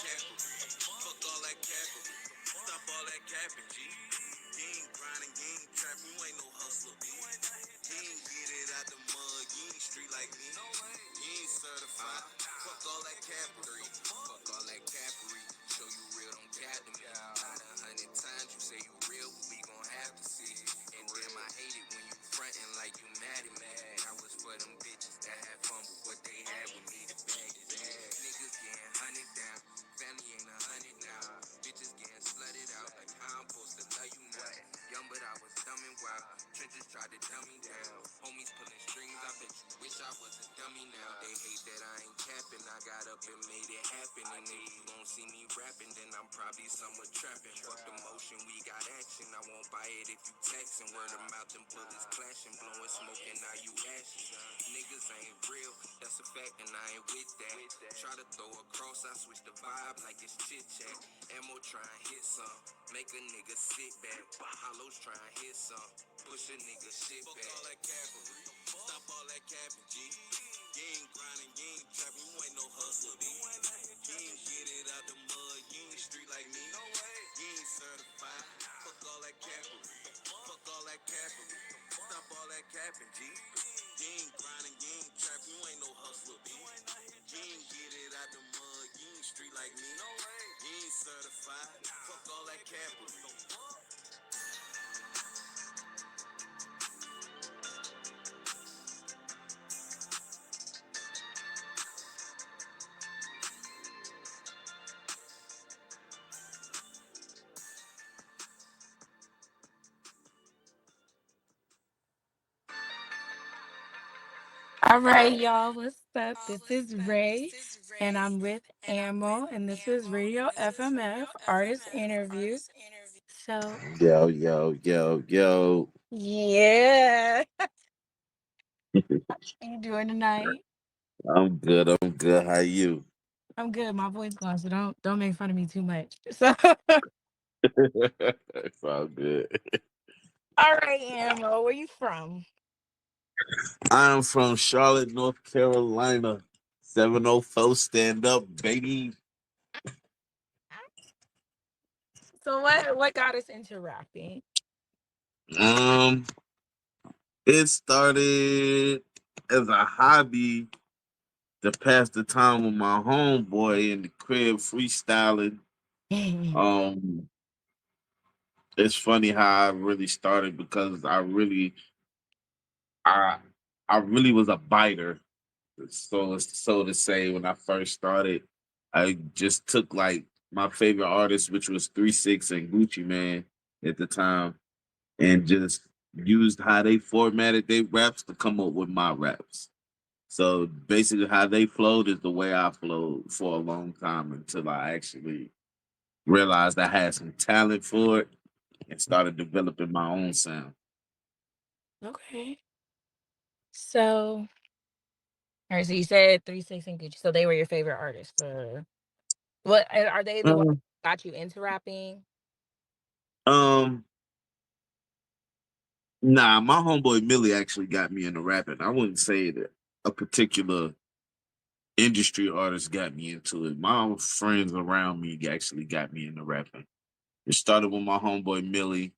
Fuck all that capping. Stop all that capping, G. You ain't grinding, you ain't trapping, you ain't no hustler, B. You ain't get it out the mud, you ain't street like me. You ain't certified. Fuck all that capping. Fuck all that cappery. Show you real, don't cap to me. Not 100 times you say you real, but we gon' have to see. And damn, I hate it when you frontin' like you mad at me. I was for them bitches that had fun, but what they had with me, the bag is ass. Niggas getting hunted down, family ain't 100 now. Bitches getting slutted out like how I'm supposed to love you now. Young but I was dumb and wild, trenches tried to dumb me down. Homies pulling strings, I bet you wish I was a dummy now. They hate that I ain't capping, I got up and made it happen. And if you don't see me rapping, then I'm probably somewhere trapping. Fuck the motion, we got action, I won't buy it if you texting. Word of mouth and bullets clashing, blowing smoke and now you ashes. Niggas ain't real, that's a fact and I ain't with that. Try to throw a cross, I switch the vibe like it's chit chat. Ammo try and hit some, make a nigga sit back. Hollows try and hit some, push a nigga shit back. Fuck all that cavalry, stop all that capping, G. You ain't grinding, you ain't trapping, you ain't no hustler, B. You ain't get it out the mud, you ain't street like me. You ain't certified, fuck all that cavalry. Fuck all that capping, stop all that capping, G. You ain't grinding, you ain't trapping, you ain't no hustler, B. You ain't get it out the mud, you ain't street like me. You ain't certified, fuck all that capping. All right, y'all. What's up? This is Ray, and I'm with Ammo, and this is Radio FMF Artist Interview. So, Yo, yo, yo, yo. yeah, how you doing tonight? I'm good. I'm good. How you? I'm good. My voice gone, so don't make fun of me too much. So, It's all good. all right, Ammo, where you from? I'm from Charlotte, North Carolina. 704 stand up, baby. So, what got us into rapping? Um, it started as a hobby to pass the time with my homeboy in the crib freestyling. Um, it's funny how I really started because I I really was a biter. So to say, when I first started, I just took like my favorite artist, which was 3 6 and Gucci Man at the time, and just used how they formatted their raps to come up with my raps. So basically, how they flowed is the way I flowed for a long time until I actually realized I had some talent for it and started developing my own sound. Okay. So, all right. So you said 3 6 and Gucci. So they were your favorite artists. What are they the ones Um, that got you into rapping? um, Nah, my homeboy Millie actually got me into rapping. I wouldn't say that a particular industry artist got me into it. My friends around me actually got me into rapping. It started with my homeboy Millie,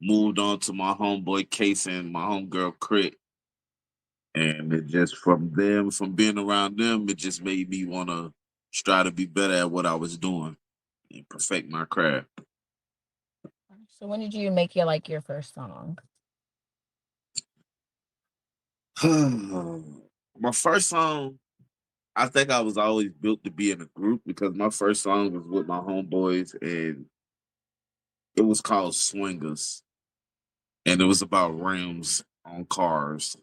moved on to my homeboy Case and my homegirl Crit. And it just from being around them, it just made me want to try to be better at what I was doing and perfect my craft. So when did you make your first song? My first song, I think I was always built to be in a group because my first song was with my homeboys and it was called Swingers. And it was about rims on cars.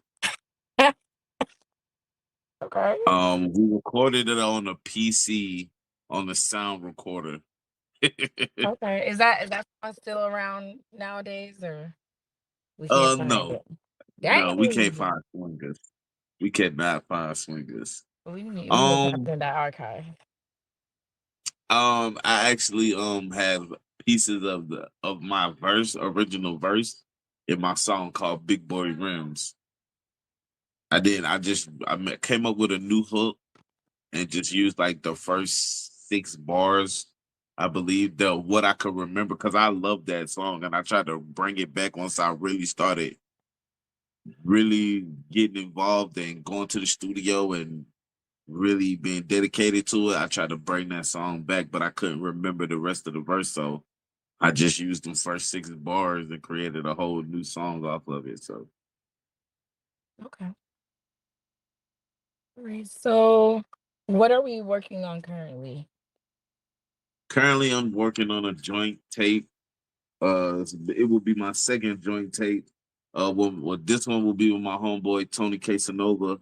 Okay. We recorded it on a PC on the sound recorder. Okay. Is that song still around nowadays or we can't find No, it? no, we can't Dang. find Swingers. We cannot find Swingers. We need to find Um, it in that archive. I actually have pieces of my original verse in my song called Big Boy Rims. I did. Came up with a new hook and just used like the first 6 bars. I believe the what I could remember because I love that song and I tried to bring it back once I really started really getting involved and going to the studio and really being dedicated to it. I tried to bring that song back, but I couldn't remember the rest of the verse, so I just used them first 6 bars and created a whole new song off of it. So Okay. All right. So, what are we working on currently? currently, I'm working on a joint tape. It will be my second joint tape. This one will be with my homeboy Tony Casanova.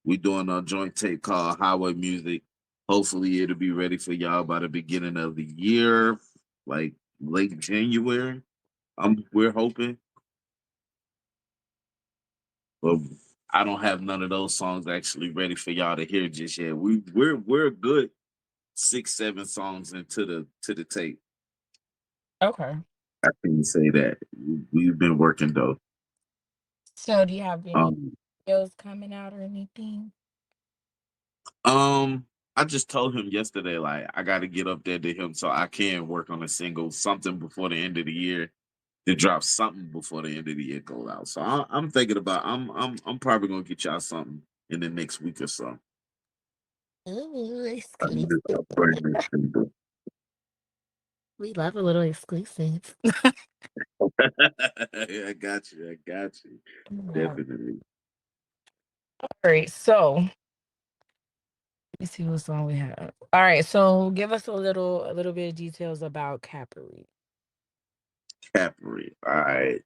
We doing a joint tape called Highway Music. Hopefully, it'll be ready for y'all by the beginning of the year, like late January. We're hoping, but I don't have none of those songs actually ready for y'all to hear just yet. We're a good 6, 7 songs into the tape. Okay. I can say that we've been working though. So, do you have any Um, videos coming out or anything? um, I just told him yesterday, like I got to get up there to him so I can work on a single, something before the end of the year. To drop something before the end of the year goes out. So I'm thinking about I'm probably gonna get y'all something in the next week or so. Ooh, I'm exclusive. just upgrading this single. We love a little exclusive. I got you. I got you. All Definitely. right. So, let me see what song we have. All right. So, give us a little bit of details about Capri. Capri. All right.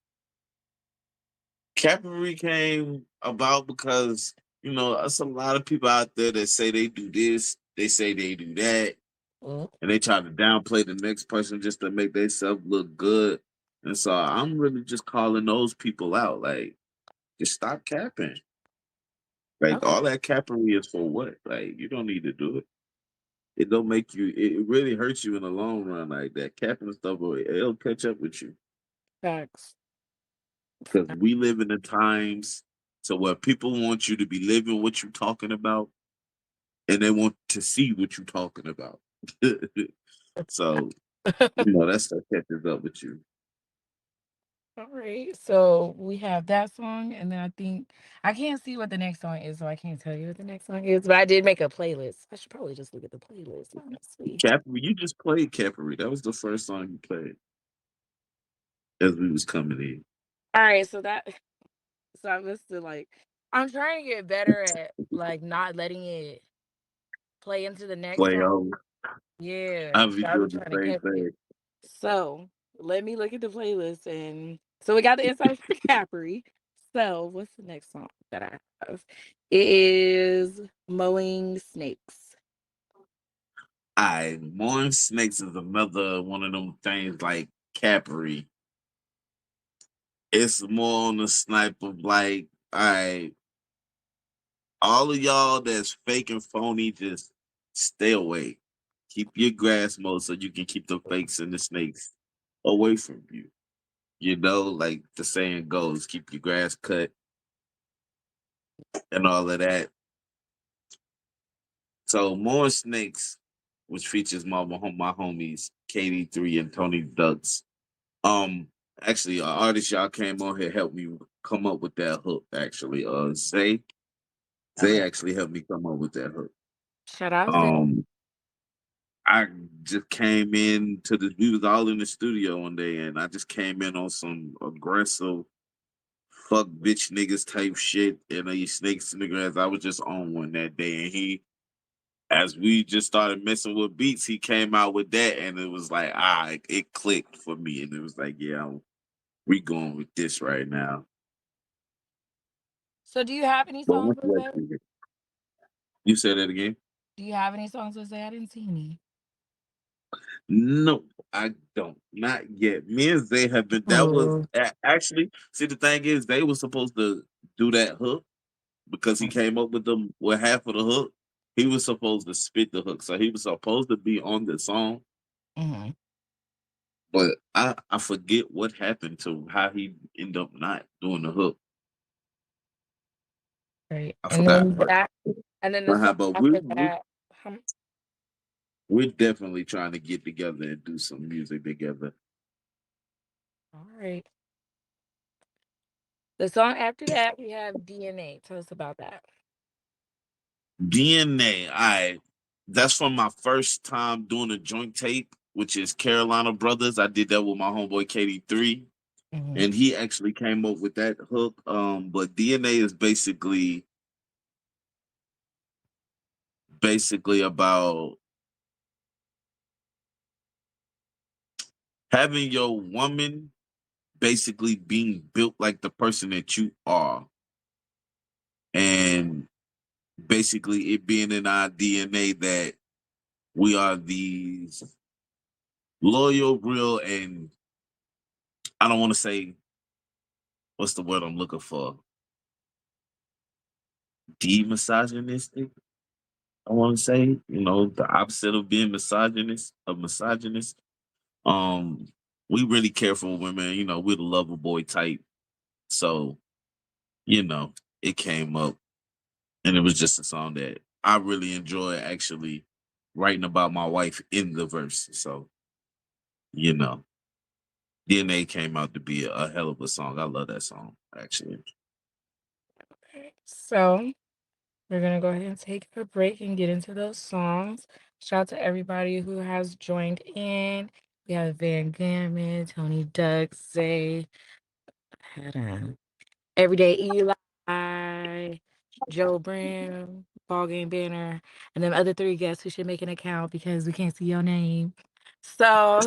Capri came about because, there's a lot of people out there that say they do this, they say they do that, Mm, and they try to downplay the next person just to make themselves look good. And so I'm really just calling those people out. Like, just stop capping. Like okay. all that capping is for what? Like you don't need to do it. It don't make you. It really hurts you in the long run. Like that capping stuff, it'll catch up with you Facts. because we live in the times so where people want you to be living what you're talking about, and they want to see what you're talking about. So that stuff catches up with you. All right. So we have that song, and then I think I can't see what the next song is, so I can't tell you what the next song is. But I did make a playlist. I should probably just look at the playlist, honestly. Capri, you just played Capri. That was the first song you played as we was coming in. All right. So I must have I'm trying to get better at not letting it play into the next Play song. over. Yeah, I'll be so I'm doing the trying to same catch it. thing. So let me look at the playlist, and so we got the inside for Capri. So what's the next song that I have? It is Mowing Snakes. I Morning Snakes is another one of them things like Capri. It's more on the snipe of like, all of y'all that's fake and phony, just stay away. Keep your grass mowed so you can keep the fakes and the snakes away from you. Like the saying goes, keep your grass cut and all of that. So more snakes, which features my homies KD3 and Tony Ducks. Um, Actually, an artist y'all came on here helped me come up with that hook. Actually, Zay Okay. actually helped me come up with that hook. Shout out Zay. Um, I just came in to the. We was all in the studio one day, and I just came in on some aggressive fuck bitch niggas type shit, and these snakes in the grass. I was just on one that day, and as we just started messing with beats, he came out with that, and it was like, it clicked for me, and it was like, yeah, we going with this right now. So do you have any But songs once with you Zay? actually, you said that again. Do you have any songs with Zay? I didn't see any. No, I don't. Not yet. Me and Zay have been. That was Oh. actually. See, the thing is, they were supposed to do that hook because he came up with them with half of the hook. He was supposed to spit the hook, so he was supposed to be on the song. Mm-hmm. But I forget what happened to how he ended up not doing the hook. Right. I And forgot. then But that, and then the song but after that, um, we're definitely trying to get together and do some music together. All right. The song after that, we have DNA. Tell us about that. DNA, that's from my first time doing a joint tape, which is Carolina Brothers. I did that with my homeboy KD3, Hmm. and he actually came up with that hook. But DNA is basically about having your woman basically being built like the person that you are, and basically it being in our DNA that we are these loyal, real, and I don't want to say what's the word I'm looking for, demisogynistic. I want to say, the opposite of being misogynist. Um, we really care for women. We're the lover boy type. So, you know, it came up, and it was just a song that I really enjoy actually writing about my wife in the verse. So, you know, DNA came out to be a hell of a song. I love that song, actually. Okay. So we're gonna go ahead and take a break and get into those songs. Shout out to everybody who has joined in. We have Van Gammon, Tony Duck, Zay, hold on, Everyday Eli, Joe Brown, Ball Game Banner, and then other three guests who should make an account because we can't see your name. So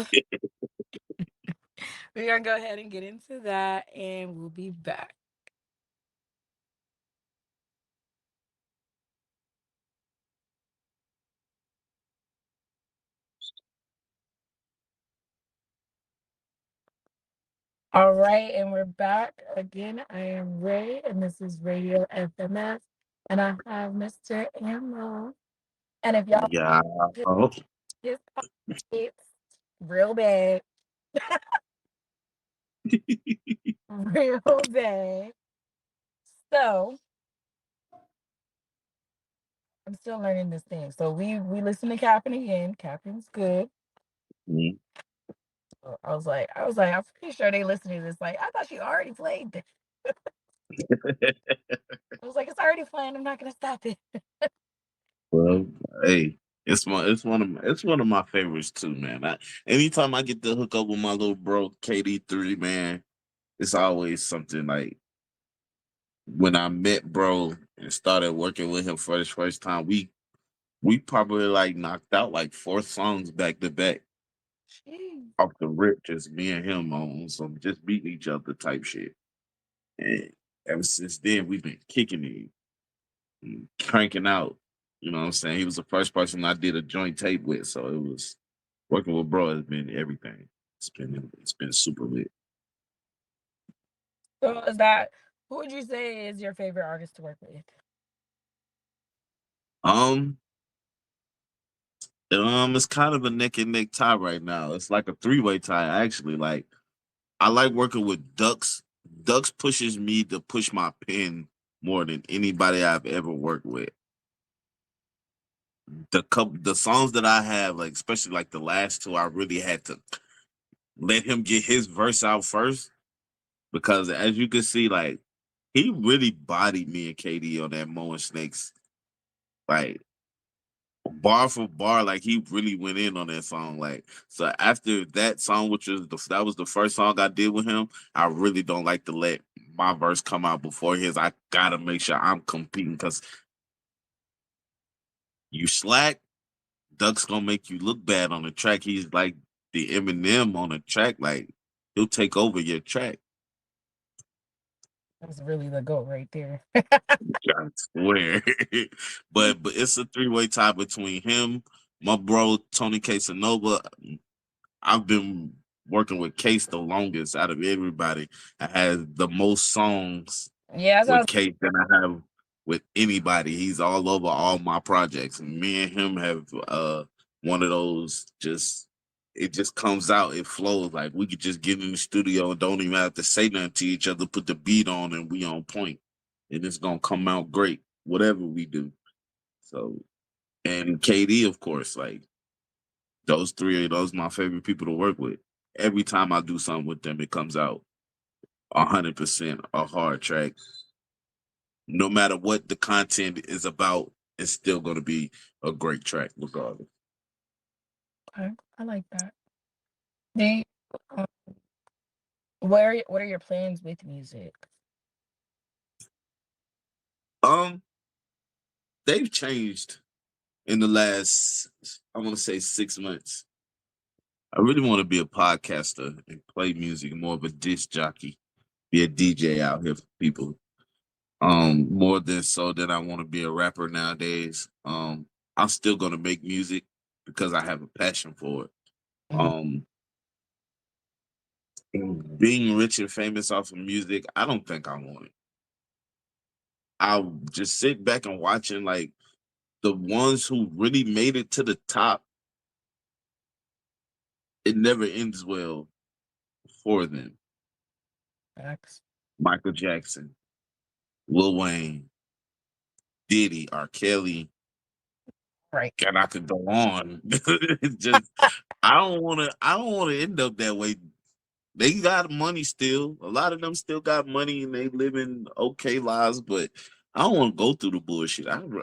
we're gonna go ahead and get into that, and we'll be back. All right, and we're back again. I am Ray, and this is Radio FMF, and I have Mr. Ammo. And if y'all Yeah. his it's real bad, real bad. So I'm still learning this thing. So we listen to Captain again. Captain's good. Mhm. So I was like, I'm pretty sure they listening to this. Like, I thought you already played this. I was like, it's already playing. I'm not gonna stop it. Well, hey, it's one of my favorites too, man. Anytime I get to hook up with my little bro KD3, man, it's always something like when I met bro and started working with him for the first time. We probably like knocked out like 4 songs back to back Jeez. off the rip, just me and him on some just beating each other type shit. And ever since then, we've been kicking it, and cranking out. You know what I'm saying? He was the first person I did a joint tape with, so it was working with bro has been everything. It's been super lit. So is that who would you say is your favorite artist to work with? Um, it's kind of a neck and neck tie right now. It's like a 3-way tie actually. Like I like working with Ducks. Ducks pushes me to push my pen more than anybody I've ever worked with. The songs that I have, like especially like the last two, I really had to let him get his verse out first because as you can see, like he really bodied me and KD on that Mo and Snakes, like bar for bar. Like he really went in on that song. Like so after that song, which was that was the first song I did with him. I really don't like to let my verse come out before his. I gotta make sure I'm competing because you slack, Duck's gonna make you look bad on the track. He's like the Eminem on the track. Like he'll take over your track. That's really the goat right there. I swear. but it's a 3-way tie between him, my bro Tony Casanova. I've been working with Case the longest out of everybody. I had the most songs Yeah, that's what I with was Case than I have with anybody. He's all over all my projects. Me and him have one of those just it just comes out, it flows. Like we could just get in the studio and don't even have to say nothing to each other, put the beat on and we on point. And it's gonna come out great, whatever we do. So and KD, of course, like Those three are those my favorite people to work with. Every time I do something with them, it comes out 100% a hard track. No matter what the content is about, it's still going to be a great track regardless. Okay, I like that. They, um, what are your plans with music? Um, they've changed in the last, I want to say 6 months. I really want to be a podcaster and play music, more of a disc jockey, be a DJ out here for people. More than so that I want to be a rapper nowadays. I'm still gonna make music because I have a passion for it. Mhm. Um, being rich and famous off of music, I don't think I want it. I'll just sit back and watching like the ones who really made it to the top. It never ends well for them. Facts. Michael Jackson, Lil Wayne, Diddy, R. Kelly, Right. and I could go on. It's just I don't wanna end up that way. They got money still. A lot of them still got money and they living okay lives, but I don't want to go through the bullshit. I'm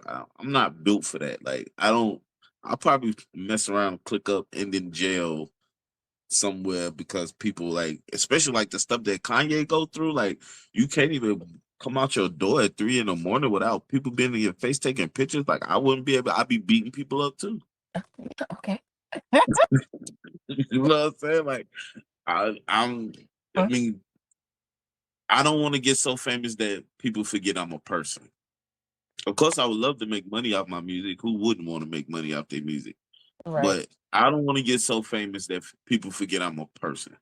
not built for that. Like I don't. I'll probably mess around, and click up, end in jail somewhere because people like, especially like the stuff that Kanye go through. Like you can't even come out your door at 3 in the morning without people being in your face taking pictures. Like I wouldn't be able. I'd be beating people up too. Okay. You know what I'm saying? Like I'm. I Huh? mean, I don't want to get so famous that people forget I'm a person. Of course, I would love to make money off my music. Who wouldn't want to make money off their music? Right. But I don't want to get so famous that people forget I'm a person.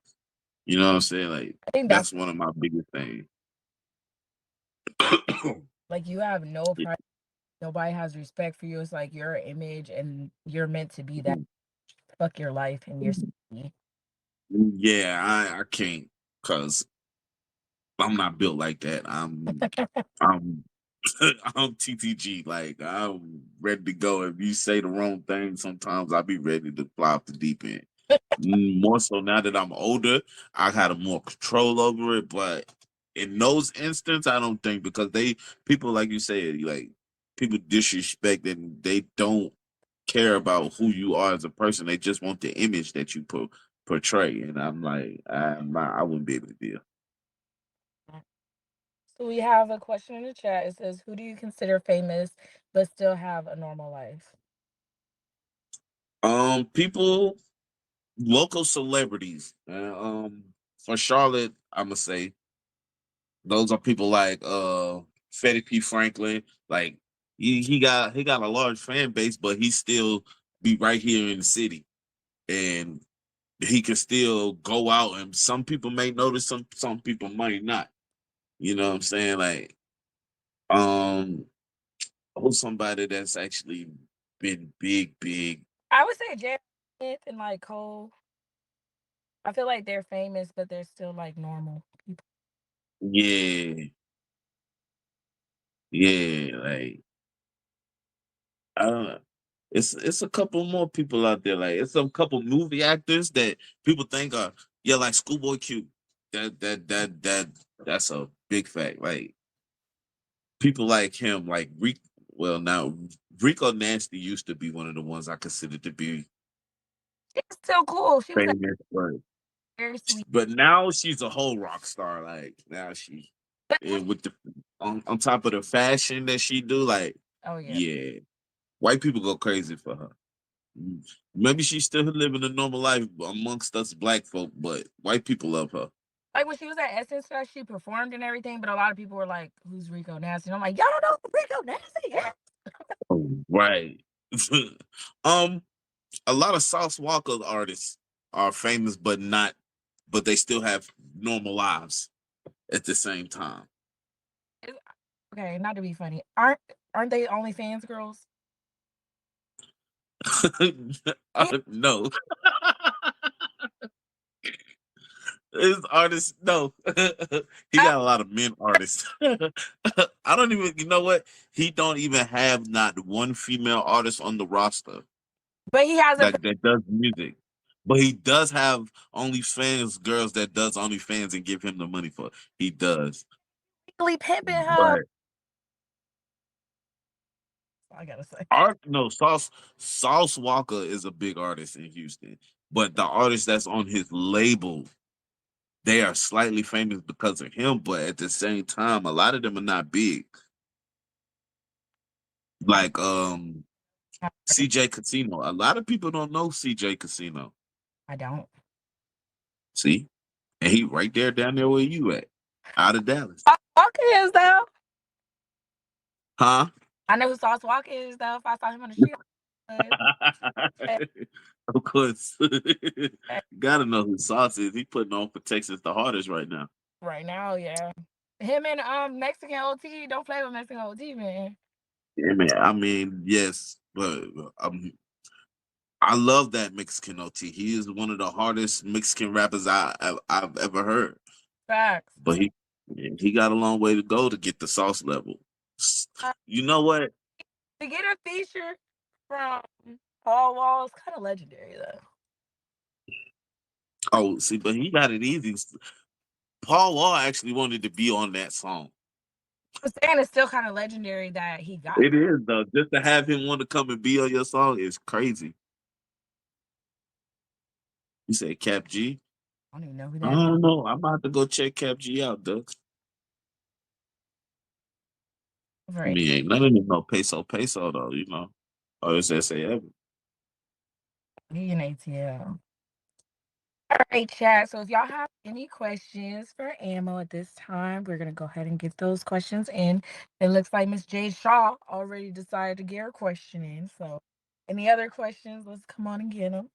You know what I'm saying? Like I think that's that's one of my biggest things. like you have no pride. Nobody has respect for you. It's like your image, and you're meant to be that. Fuck your life and your safety. Yeah, I can't because I'm not built like that. I'm I'm TTG. Like I'm ready to go. If you say the wrong thing, sometimes I'll be ready to fly off the deep end. More so now that I'm older, I got a more control over it. But in those instances, I don't think because people like you said, like people disrespect and they don't care about who you are as a person. They just want the image that you portray. And I'm like, I wouldn't be able to deal. So we have a question in the chat. It says, "Who do you consider famous but still have a normal life?" People, local celebrities. For Charlotte, I'm gonna say those are people like Freddie P. Franklin. Like he got a large fan base, but he still be right here in the city, and he can still go out. And some people may notice, some people might not. You know what I'm saying? Like um, who's somebody that's actually been big, big. I would say Jared Smith and like Cole. I feel like they're famous, but they're still like normal people. Yeah, yeah. Like I don't know. It's a couple more people out there. Like it's a couple movie actors that people think are yeah, like Schoolboy Q. That's a big fact. Like people like him, like Rick. Well, now Rico Nasty used to be one of the ones I considered to be She's still cool. She was famous, very sweet. but now she's a whole rock star. Like now she, with the on top of the fashion that she do, like Oh yeah. yeah, white people go crazy for her. Maybe she's still living a normal life amongst us black folk, but white people love her. Like when she was at Essence Fest, she performed and everything, but a lot of people were like, "Who's Rico Nasty?" And I'm like, "Y'all don't know who Rico Nasty is?" Right. um, a lot of South Walker artists are famous, but they still have normal lives at the same time. Okay, not to be funny. Aren't they OnlyFans girls? Yeah. No, his artist, no, he I, got a lot of men artists. I don't even, you know what? He don't even have not one female artist on the roster. But he hasn't like that does music. But he does have OnlyFans girls that does OnlyFans and give him the money for it. He does. physically pimping her. But I gotta say. art no Sauce Walker is a big artist in Houston. But the artist that's on his label, they are slightly famous because of him, but at the same time, a lot of them are not big. Like CJ Casino. A lot of people don't know CJ Casino. I don't. See? And he right there down there where you at. Out of Dallas. Walker is though. Huh? I know who Sauce Walker is though. If I saw him on the street, I would. Of course. You gotta know who Sauce is. He putting on for Texas the hardest right now. Right now, yeah. Him and Mexican OT don't play with Mexican OT, man. Yeah, man. I mean, yes, but I love that Mexican OT. He is one of the hardest Mexican rappers I've ever heard. Facts. But he got a long way to go to get the Sauce level. You know what? To get a feature from Paul Wall is kind of legendary though. Oh, see, but he got it easy. Paul Wall actually wanted to be on that song. I'm saying it's still kind of legendary that he got. It is though. Just to have him want to come and be on your song is crazy. You said Cap G? I don't even know who I that is. don't know. I'm about to go check Cap G out, Doug. I Right. mean, ain't none of them no peso though, you know. Or it's SAF. He in ATL. All right, chat. So if y'all have any questions for Ammo at this time, we're gonna go ahead and get those questions in. It looks like Miss Jade Shaw already decided to get her question in. So, any other questions? Let's come on and get them.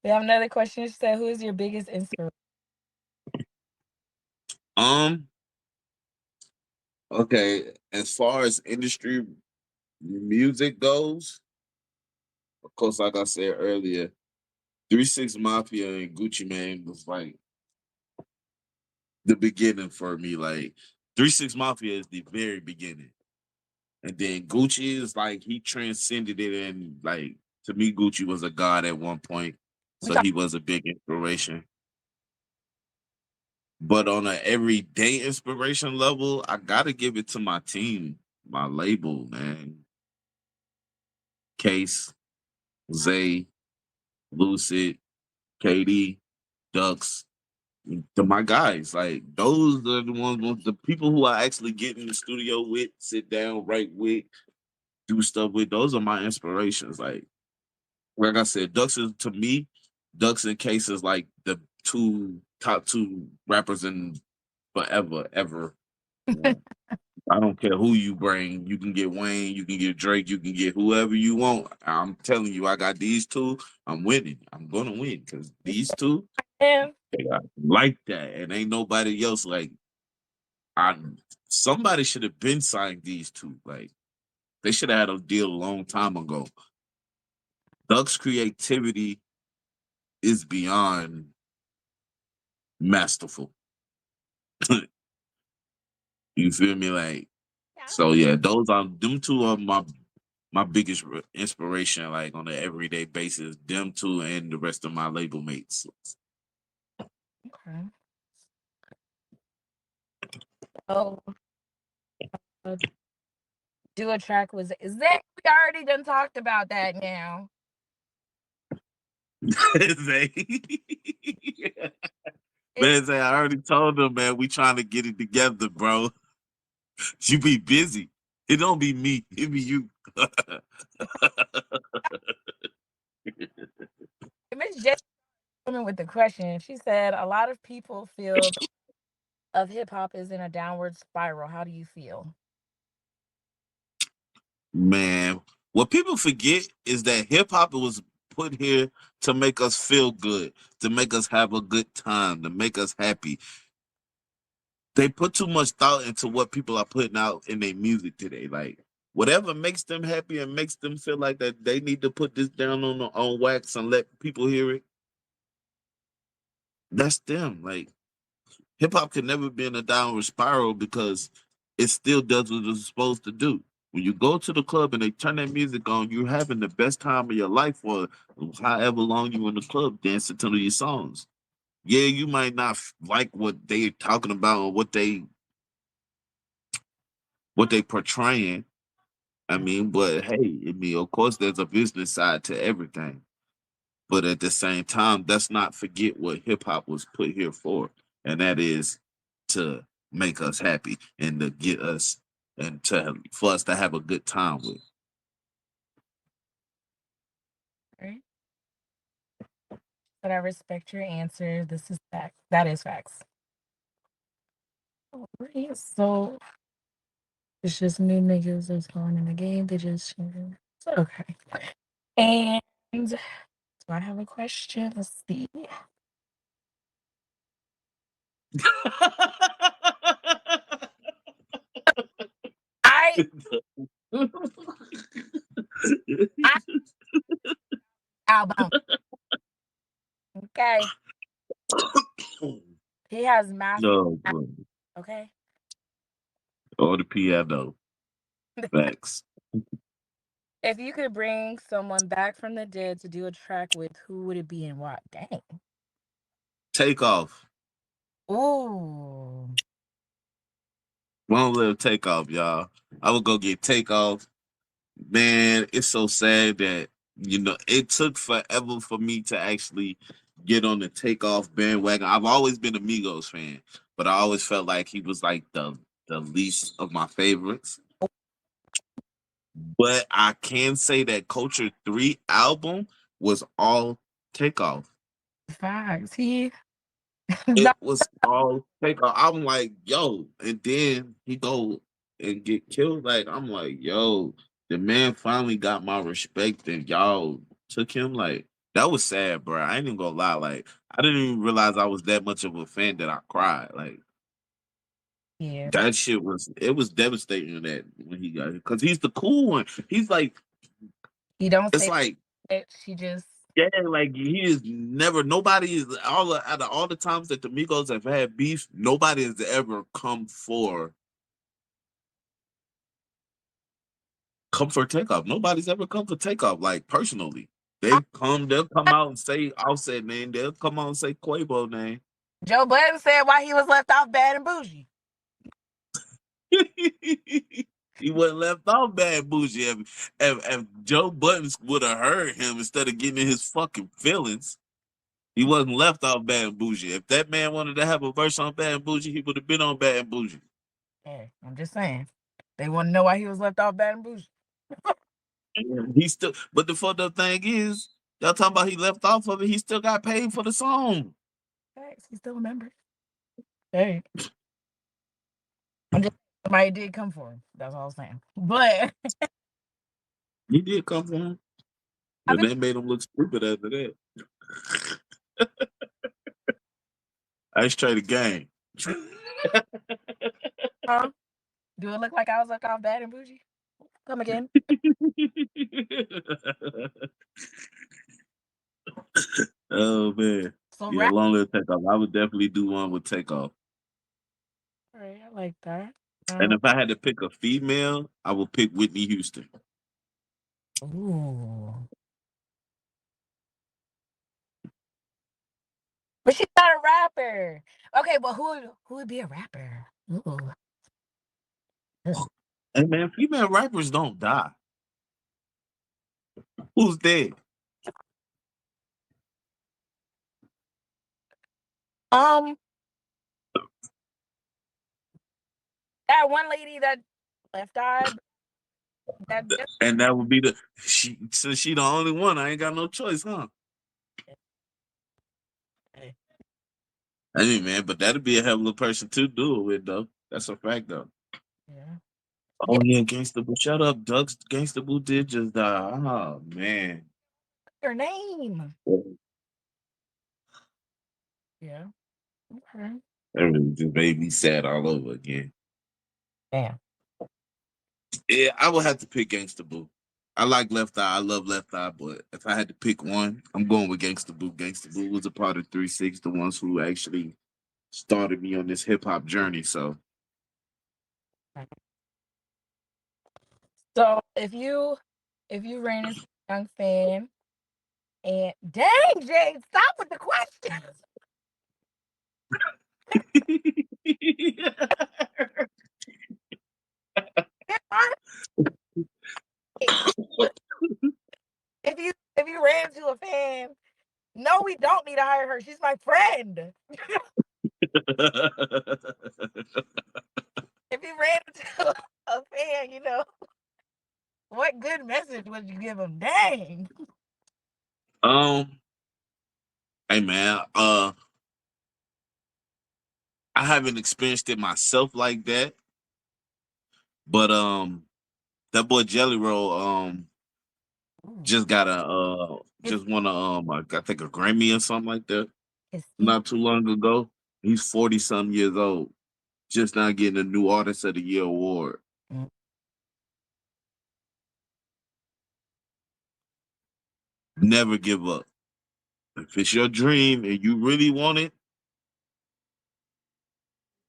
We have another question. She said, "Who is your biggest inspiration?" Um, okay. As far as industry music goes, of course, like I said earlier, 3 6 Mafia and Gucci Mane was like the beginning for me. Like 3 6 Mafia is the very beginning. And then Gucci is like he transcended it, and like to me, Gucci was a god at one point. We So talk. he was a big inspiration. But on an everyday inspiration level, I gotta give it to my team, my label, man. Case, Zay, Lucid, KD, Ducks, to my guys. Like those are the ones, the people who I actually get in the studio with, sit down, write with, do stuff with. Those are my inspirations. Like I said, Ducks is to me, Ducks and Case is like the top two rappers in forever, ever. I don't care who you bring. You can get Wayne, you can get Drake, you can get whoever you want. I'm telling you, I got these two. I'm winning. I'm gonna win because these two, And they got like that, and ain't nobody else like. I somebody should have been signed these two. Like they should have had a deal a long time ago. Duck's creativity is beyond masterful. You feel me? Like so, yeah. Those are them two are my biggest inspiration, like on an everyday basis. Them two and the rest of my label mates. okay. Oh, do a track was Zach. We already done talked about that now. Zay. Man, Zay, I already told them, man, we trying to get it together, bro. You be busy. It don't be me. It be you. Miss J coming with the question. She said a lot of people feel of hip hop is in a downward spiral. How do you feel? Man, what people forget is that hip hop was put here to make us feel good, to make us have a good time, to make us happy. They put too much thought into what people are putting out in their music today. Like whatever makes them happy and makes them feel like that they need to put this down on wax and let people hear it. That's them. Like hip hop can never be in a downward spiral because it still does what it's supposed to do. When you go to the club and they turn that music on, you're having the best time of your life for however long you in the club dancing to these songs. Yeah, you might not like what they talking about or what they portraying. I mean, but hey, I mean, of course, there's a business side to everything. But at the same time, let's not forget what hip hop was put here for, and that is to make us happy and to get us and to for us to have a good time with. Right? But I respect your answer. This is facts. That is facts. Alright, so it's just new niggas that's going in the game. They just so okay. And do I have a question? Let's see. I I album. Okay. He has massive. No, bro. Okay. Or the piano. Facts. If you could bring someone back from the dead to do a track with, who would it be and why? Dang. Take off. Ooh. Long live Takeoff, y'all. I would go get Takeoff. Man, it's so sad that it took forever for me to actually get on the Takeoff bandwagon. I've always been a Migos fan, but I always felt like he was like the least of my favorites. But I can say that Culture 3 album was all Takeoff. Facts. He It no, was all Takeoff. I'm like, yo, and then he go and get killed. Like, I'm like, yo, the man finally got my respect, and y'all took him. Like, that was sad, bro. I ain't even gonna lie. Like, I didn't even realize I was that much of a fan that I cried. Like, yeah. that shit was devastating that when he got it. Because he's the cool one. He's like, He don't it's say like, it. She just yeah, like he is never. Nobody is out of all the times that the Migos have had beef. Nobody has ever come for Takeoff. Nobody's ever come for Takeoff. Like personally, I, they'll come out and say Offset name. They'll come out and say Quavo name. Joe Budden said why he was left off Bad and Bougie. He wasn't left off Bad Bougie. If Joe Buttons would have heard him instead of getting in his fucking feelings, he wasn't left off Bad and Bougie. If that man wanted to have a verse on Bad and Bougie, he would have been on Bad and Bougie. Hey, I'm just saying. They want to know why he was left off Bad and Bougie. He still, but the fucked up thing is, y'all talking about he left off of it. He still got paid for the song. Facts. He still a member. Hey. I'm just somebody did come for him. That's all I'm saying. But He did come for him, I but think they made him look stupid after that. Ice trade the game. do it look like I was left off Bad and Bougie? Come again. Oh man. So Yeah, rap. long live Takeoff. I would definitely do one with Takeoff. All right, I like that. And if I had to pick a female, I would pick Whitney Houston. Ooh. But she's not a rapper. Okay, well, who would be a rapper? Ooh. Ugh. Hey man, female rappers don't die. Who's dead? Um, that one lady that left eye. That just And that would be since she the only one, I ain't got no choice, huh? hey, I mean, man, but that'd be a hell of a person to do it with, though. That's a fact, though. yeah. Oh yeah, Gangsta Boo. Shut up, Ducks. Gangsta Boo did just die. Oh man. Her name. Yeah. Okay. That really just made me sad all over again. Damn. Yeah, I would have to pick Gangsta Boo. I like Left Eye. I love Left Eye, but if I had to pick one, I'm going with Gangsta Boo. Gangsta Boo was a part of 3-6, the ones who actually started me on this hip hop journey. So So if you ran into a young fan and dang Jade, stop with the questions. If you ran into a fan, no, we don't need to hire her. She's my friend. If you ran into a fan, what good message would you give him? Dang. um, hey man, I haven't experienced it myself like that, but that boy Jelly Roll Ooh, just got a is, just won a I think a Grammy or something like that is he? not too long ago. He's 40 some years old, just now getting a new Artist of the Year award. Mm, Never give up. If it's your dream and you really want it,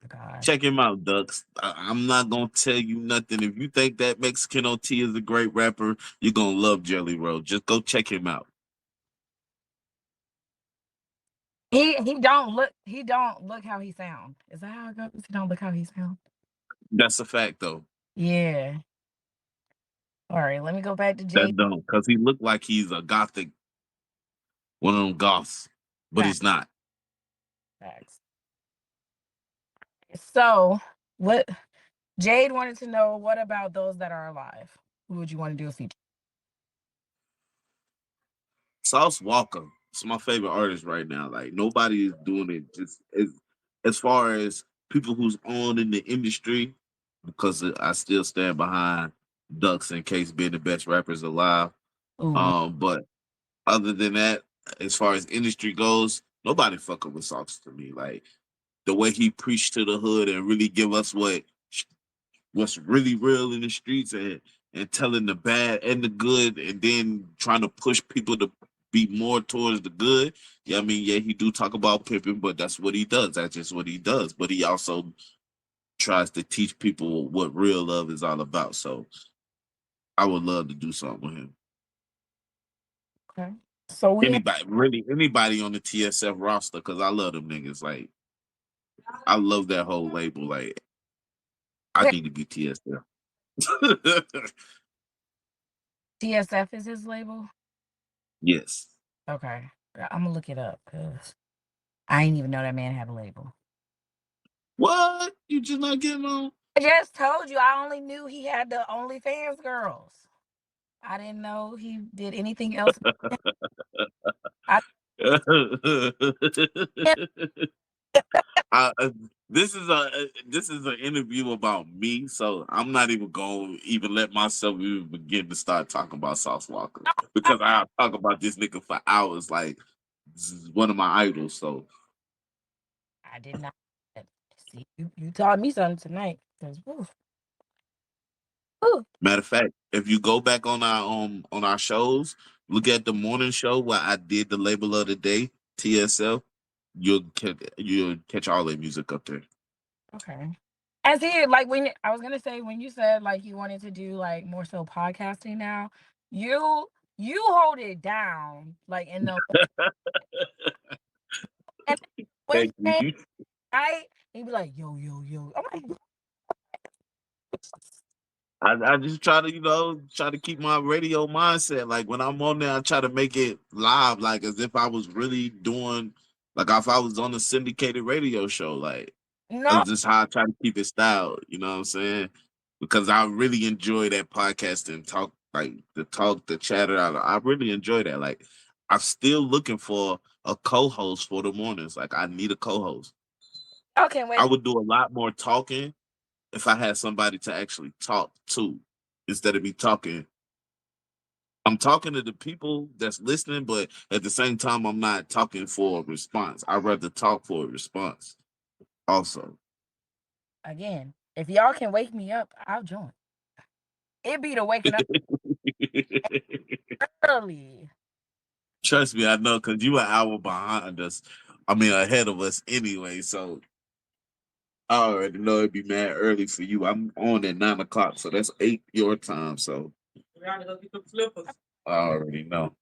God. check him out, Ducks. I'm not gonna tell you nothing. If you think that Mexican OT is a great rapper, you're gonna love Jelly Roll. Just go check him out. He don't look how he sound. Is that how it goes? He don't look how he sound. That's a fact, though. Yeah. All right, let me go back to Jay. That don't, because he looked like he's a gothic, one of them goths, but Facts. he's not. Facts. So, what Jade wanted to know, what about those that are alive? Who would you want to do a feature? Sauce Walker, it's my favorite artist right now. Like nobody is doing it just as far as people who's on in the industry, because I still stand behind Ducks and Case being the best rappers alive. Ooh, But other than that, as far as industry goes, nobody fucking with Sauce to me. Like the way he preached to the hood and really give us what's really real in the streets and telling the bad and the good and then trying to push people to be more towards the good. Yeah, I mean, yeah, he do talk about pimping, but that's what he does. That's just what he does. But he also tries to teach people what real love is all about. So I would love to do something with him. okay. So we Anybody, really, anybody on the TSF roster, because I love them niggas. Like, I love that whole label. Like, I okay. need to be TSF. TSF is his label. Yes. Okay, I'm gonna look it up because I didn't even know that man had a label. What? You just not getting on? I just told you I only knew he had the OnlyFans girls. I didn't know he did anything else. I I, this is an interview about me, so I'm not even going to even let myself even begin to start talking about Sauce Walker because I talk about this nigga for hours. Like this is one of my idols. So I did not. See, you taught me something tonight. 'Cause, woo. matter of fact, if you go back on our shows, look at the morning show where I did the label of the day TSL. You'll catch all their music up there. Okay. And see, like when I was gonna say when you said like you wanted to do like more so podcasting now, you you hold it down like in the and when Thank you. you right, he'd be like yo. I'm like, I just try to, try to keep my radio mindset. Like when I'm on there, I try to make it live, like as if I was really doing, like if I was on a syndicated radio show. Like no, that's just how I try to keep it styled. You know what I'm saying? Because I really enjoy that podcast and talk, like the chatter. I really enjoy that. Like I'm still looking for a co-host for the mornings. Like I need a co-host. okay, I wait. would do a lot more talking if I had somebody to actually talk to instead of me talking. I'm talking to the people that's listening, but at the same time, I'm not talking for a response. I'd rather talk for a response also. Again, if y'all can wake me up, I'll join. It be the waking up early. Trust me, I know because you an hour behind us. I mean, ahead of us anyway. So I already know it'd be mad early for you. I'm on at 9 o'clock, so that's 8 your time. So I already know.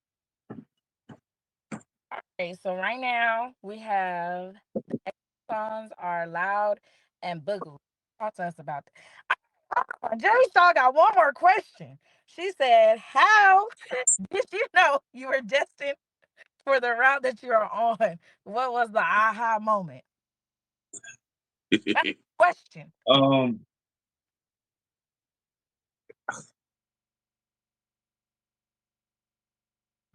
Okay, so right now we have the next songs are Loud and Boogaloo. Talk to us about that. Jerry Shaw got one more question. She said, "How did you know you were destined for the route that you are on? What was the aha moment?" That's the question. um,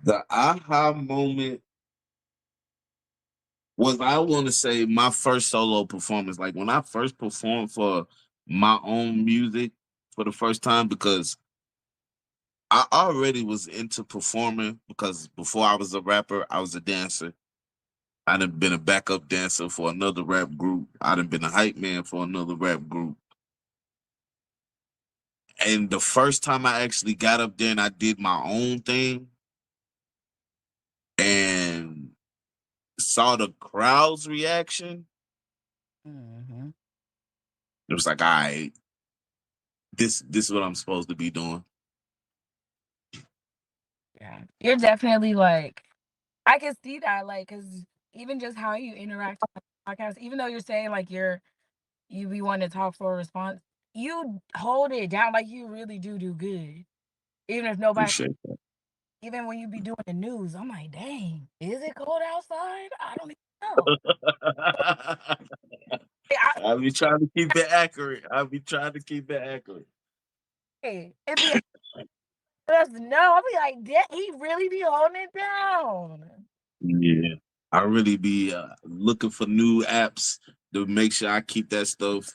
the aha moment was, I want to say, my first solo performance. Like when I first performed for my own music for the first time, because I already was into performing, because before I was a rapper, I was a dancer. I done been a backup dancer for another rap group. I done been a hype man for another rap group. And the first time I actually got up there and I did my own thing and saw the crowd's reaction, Hmm. it was like, all right, this is what I'm supposed to be doing. Yeah, you're definitely like I can see that, like, cause even just how you interact on the podcast, even though you're saying like you be wanting to talk for a response, you hold it down like you really do good. Even if nobody, Appreciate even when you be doing the news, I'm like, dang, is it cold outside? I don't even know. that. I, I'll be trying to keep it accurate. I'll be trying to keep it accurate. it be us know. I'll be like, he really be holding it down. Yeah. I really be looking for new apps to make sure I keep that stuff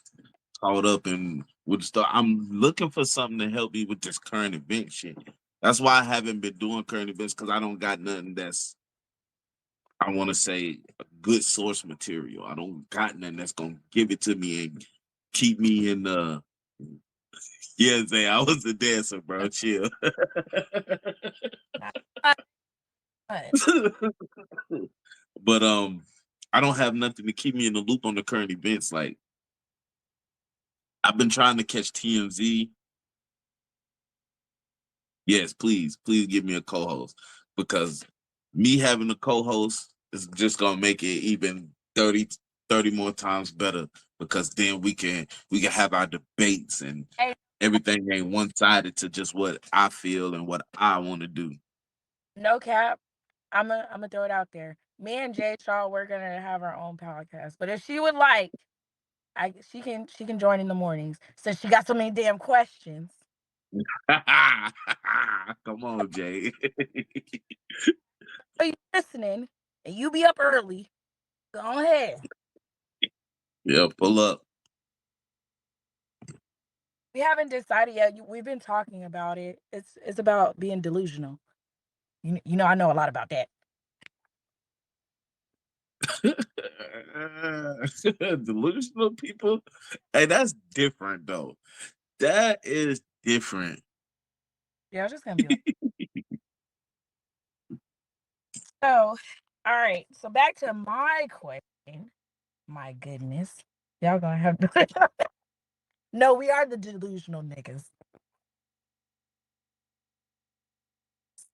caught up and with stuff. I'm looking for something to help me with this current event shit. That's why I haven't been doing current events, because I don't got nothing that's, I want to say, a good source material. I don't got nothing that's gonna give it to me and keep me in the. Yeah, Zay, I was a dancer, bro. Chill. But But I don't have nothing to keep me in the loop on the current events. Like, I've been trying to catch TMZ. Yes, please give me a co-host, because me having a co-host is just gonna make it even 30 more times better, because then we can have our debates and hey, everything ain't one-sided to just what I feel and what I want to do. no cap. I'm gonna throw it out there. Me and Jay Shaw, we're gonna have our own podcast. But if she would like, she can join in the mornings since she got so many damn questions. Come on, Jay. So you listening and you be up early. Go ahead. Yeah, pull up. We haven't decided yet. We've been talking about it. It's about being delusional. You know I know a lot about that. Delusional people. Hey, that's different though. That is different. Yeah, I was just gonna be like, so. All right. So back to my question. My goodness, y'all gonna have to. No, we are the delusional niggas.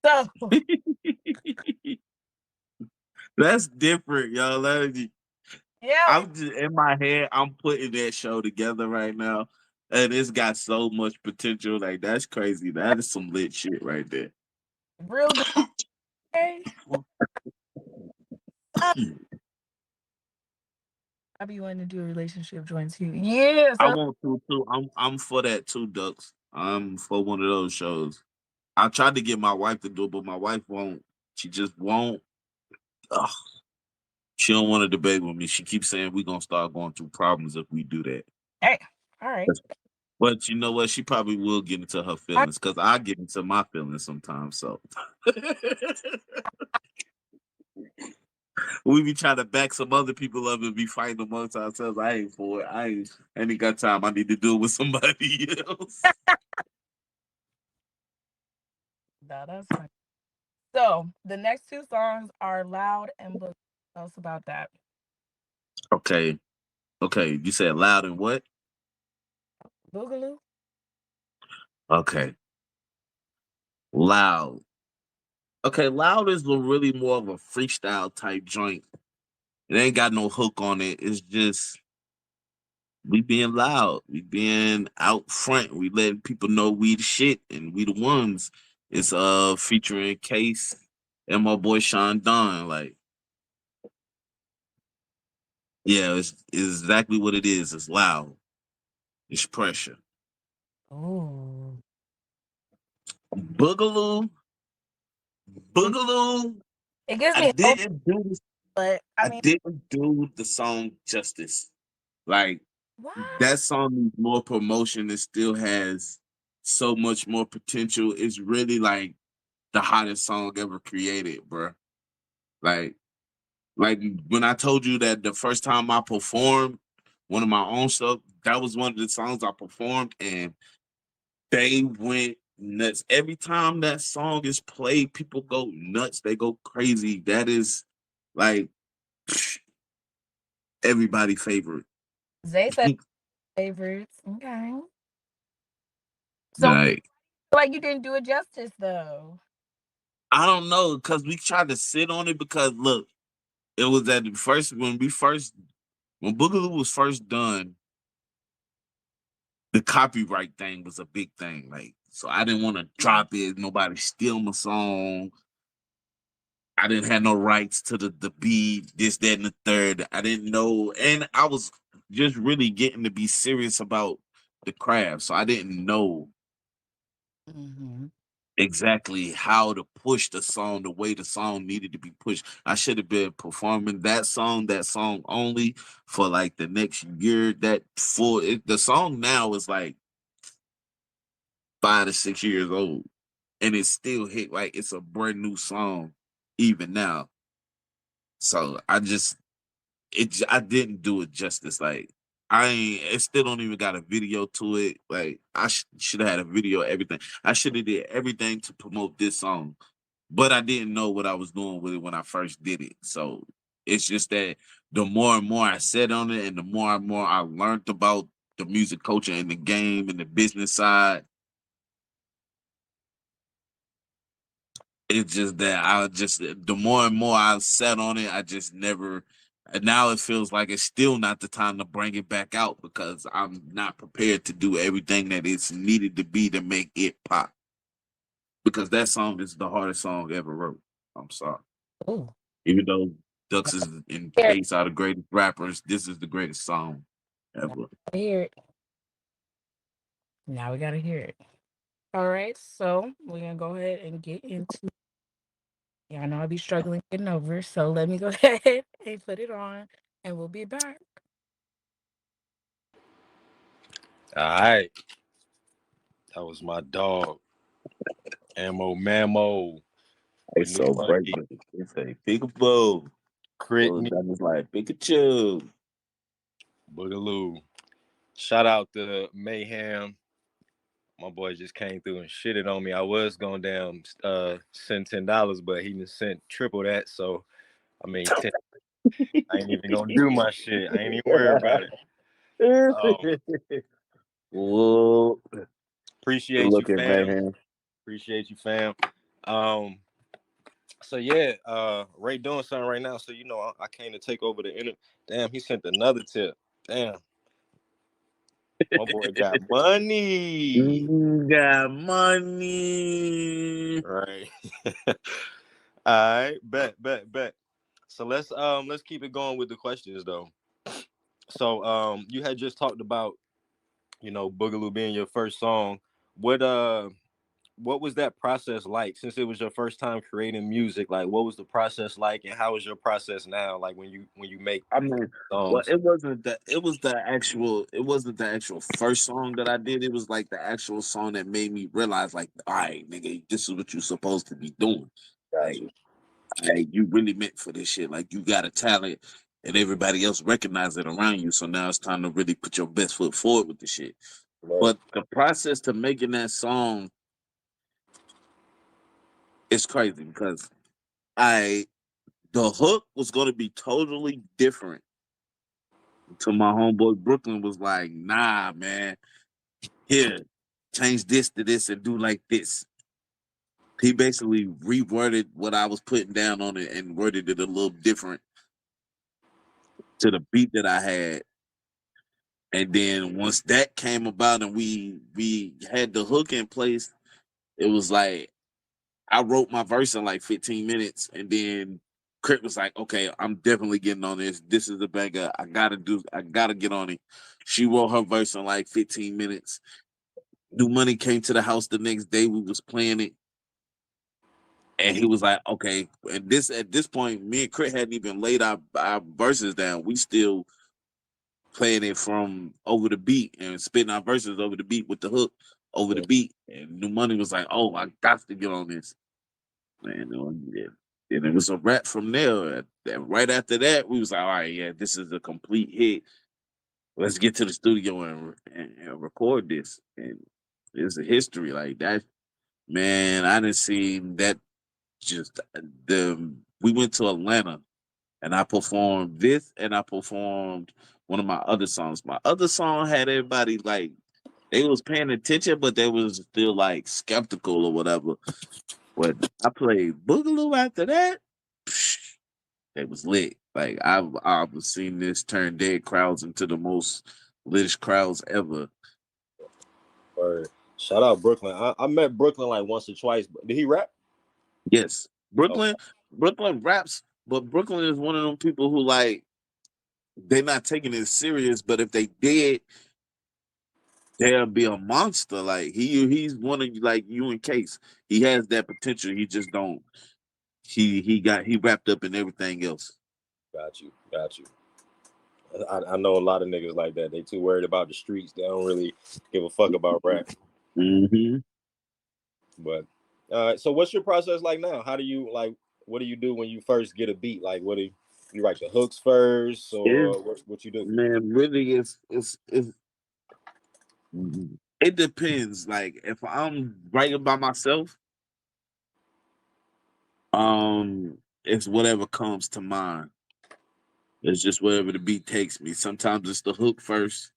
So That's different, y'all. yeah, I'm just in my head. I'm putting that show together right now, and it's got so much potential. Like, that's crazy. That is some lit shit right there. real. Okay. Uh, I be wanting to do a relationship joint too. Yeah. I So want to too. I'm for that too, Ducks. I'm for one of those shows. I tried to get my wife to do it, but my wife won't. She just won't. Ugh, she don't want to debate with me. She keeps saying we're gonna start going through problems if we do that. hey, all right. But you know what? She probably will get into her I, feelings, because I get into my feelings sometimes. So we be trying to back some other people up and be fighting amongst ourselves. I ain't for it. I ain't got time. I need to do it with somebody else. no, that's fine. So the next two songs are Loud and Book. Tell us about that. Okay. Okay, you said loud and what? Boogaloo. Okay, loud. Okay, loud is really more of a freestyle type joint. It ain't got no hook on it. It's just we being loud. We being out front. We letting people know we the shit and we the ones. It's featuring Case and my boy Sean Don. Like, yeah, it's exactly what it is. It's loud. It's pressure. Oh, Boogaloo, Boogaloo. it gives I me hope, didn't do this. but I I mean, didn't do the song justice. Like what? that song needs more promotion. It still has so much more potential. It's really like the hottest song ever created, bro. Like, like when I told you that the first time I performed one of my own stuff, that was one of the songs I performed, and they went nuts. Every time that song is played, people go nuts. They go crazy. That is like everybody favorite. Zay said favorites. Okay. So, Like like, you didn't do it justice, though. I don't know because we tried to sit on it because look, it was at the first when Boogaloo was first done, the copyright thing was a big thing. Like, so I didn't want to drop it, nobody steal my song. I didn't have no rights to the beat, this, that, and the third. I didn't know, and I was just really getting to be serious about the craft. So I didn't know Hmm. exactly how to push the song the way the song needed to be pushed. I should have been performing that song only for like the next year. The song now is like 5 to 6 years old, and it still hit like it's a brand new song even now. So I didn't do it justice. Like it still don't even got a video to it. Like I should have had a video, everything. I should have did everything to promote this song, but I didn't know what I was doing with it when I first did it. So it's just that the more and more I said on it, and the more and more I learned about the music culture and the game and the business side, it's just that the more and more I sat on it, I just never. And now it feels like it's still not the time to bring it back out because I'm not prepared to do everything that it's needed to be to make it pop. Because that song is the hardest song ever wrote. I'm sorry. Oh, Even though Ducks is in here, Case are the greatest rappers, this is the greatest song ever. hear it. Now we gotta hear it. All right, so we're gonna go ahead and get into. Yeah, I know I'll be struggling getting over, so let me go ahead and put it on, and we'll be back. All right, that was my dog, MAMO with It's New so Money, breaking. It's a peekaboo. It was Critney, that was like Pikachu. Boogaloo. Shout out to Mayhem. My boy just came through and shitted on me. I was going down send $10, but he just sent triple that. So I mean, 10, I ain't even gonna do my shit. I ain't even worried about it. Um, Whoa. Good appreciate you, looking, fam. man. Appreciate you, fam. Um, so yeah, Ray doing something right now. So I came to take over the internet. Damn, he sent another tip. Damn, my boy got money. Got money. Right. All right, bet. So let's keep it going with the questions though. So you had just talked about Boogaloo being your first song. What what was that process like since it was your first time creating music? Like what was the process like, and how is your process now, like when you make I mean, well, songs? it wasn't the actual first song that I did. It was like the actual song that made me realize, like, all right, nigga, this is what you're supposed to be doing. Like, Gotcha. hey, you really meant for this shit. Like, you got a talent, and everybody else recognize it around you. So now it's time to really put your best foot forward with the shit. Right. But the process to making that song is crazy because I the hook was going to be totally different Until my homeboy Brooklyn was like, nah, man, here, change this to this and do like this. He basically reworded what I was putting down on it and worded it a little different to the beat that I had. And then once that came about and we had the hook in place, it was like I wrote my verse in like 15 minutes, and then Crit was like, "Okay, I'm definitely getting on this. This is a banger. I gotta get on it." She wrote her verse in like 15 minutes. New Money came to the house the next day. We was playing it, and he was like, "Okay." And this at this point, me and Crit hadn't even laid our verses down. We still playing it from over the beat and spitting our verses over the beat with the hook over the beat. And New Money was like, "Oh, I got to get on this." Man, yeah. And it was a wrap from there. And right after that, we was like, all right, yeah, this is a complete hit. Let's get to the studio and record this. And it's a history like that. Man, I didn't see that just the we went to Atlanta and I performed this and I performed one of my other songs. My other song had everybody like they was paying attention, but they was still like skeptical or whatever. When I played Boogaloo after that, it was lit. Like I've seen this turn dead crowds into the most litest crowds ever. Word. Shout out Brooklyn. I met Brooklyn like once or twice. But did he rap? Yes, Oh, Brooklyn raps, but Brooklyn is one of them people who like they're not taking it serious. But if they did, they'll be a monster. Like he's one of like you and Case. He has that potential. He just don't. He wrapped up in everything else. got you. Got you. I know a lot of niggas like that. They too worried about the streets. They don't really give a fuck about rap. Mm-hmm. But so what's your process like now? How do you like? What do you do when you first get a beat? Like, what do you write the hooks first, It or what you do? man really it depends. Like if I'm writing by myself, it's whatever comes to mind. It's just whatever the beat takes me. Sometimes it's the hook first.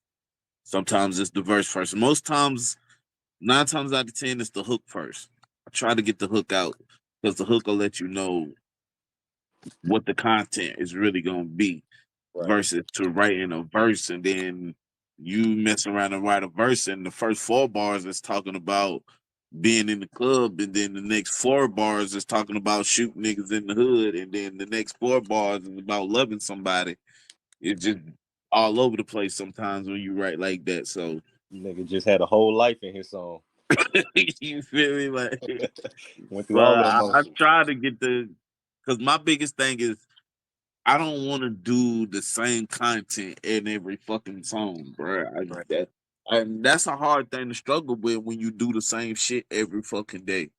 Sometimes it's the verse first. Most times, 9 times out of 10, it's the hook first. I try to get the hook out because the hook will let you know what the content is really gonna be Right. versus to writing a verse and then you mess around and write a verse and the first 4 bars is talking about being in the club and then the next 4 bars is talking about shooting niggas in the hood and then the next 4 bars is about loving somebody. It's just all over the place sometimes when you write like that. So Nigga just had a whole life in his song. you feel me? Like, Went through all but the I emotions. try to get because my biggest thing is I don't want to do the same content in every fucking song, bro. Right. And that's a hard thing to struggle with when you do the same shit every fucking day.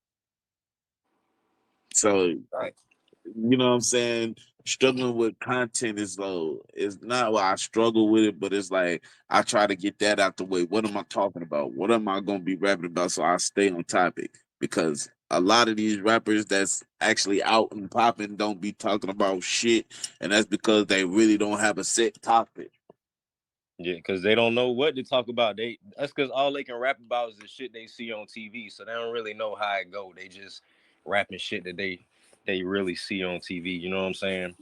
So Right. you know what I'm saying? Struggling with content is low. It's not why I struggle with it, but it's like I try to get that out the way. What am I talking about? What am I gonna be rapping about so I stay on topic? Because a lot of these rappers that's actually out and popping don't be talking about shit, and that's because they really don't have a set topic. Yeah, because they don't know what to talk about. That's because all they can rap about is the shit they see on TV. So they don't really know how it go. They just rapping shit that they really see on TV. You know what I'm saying?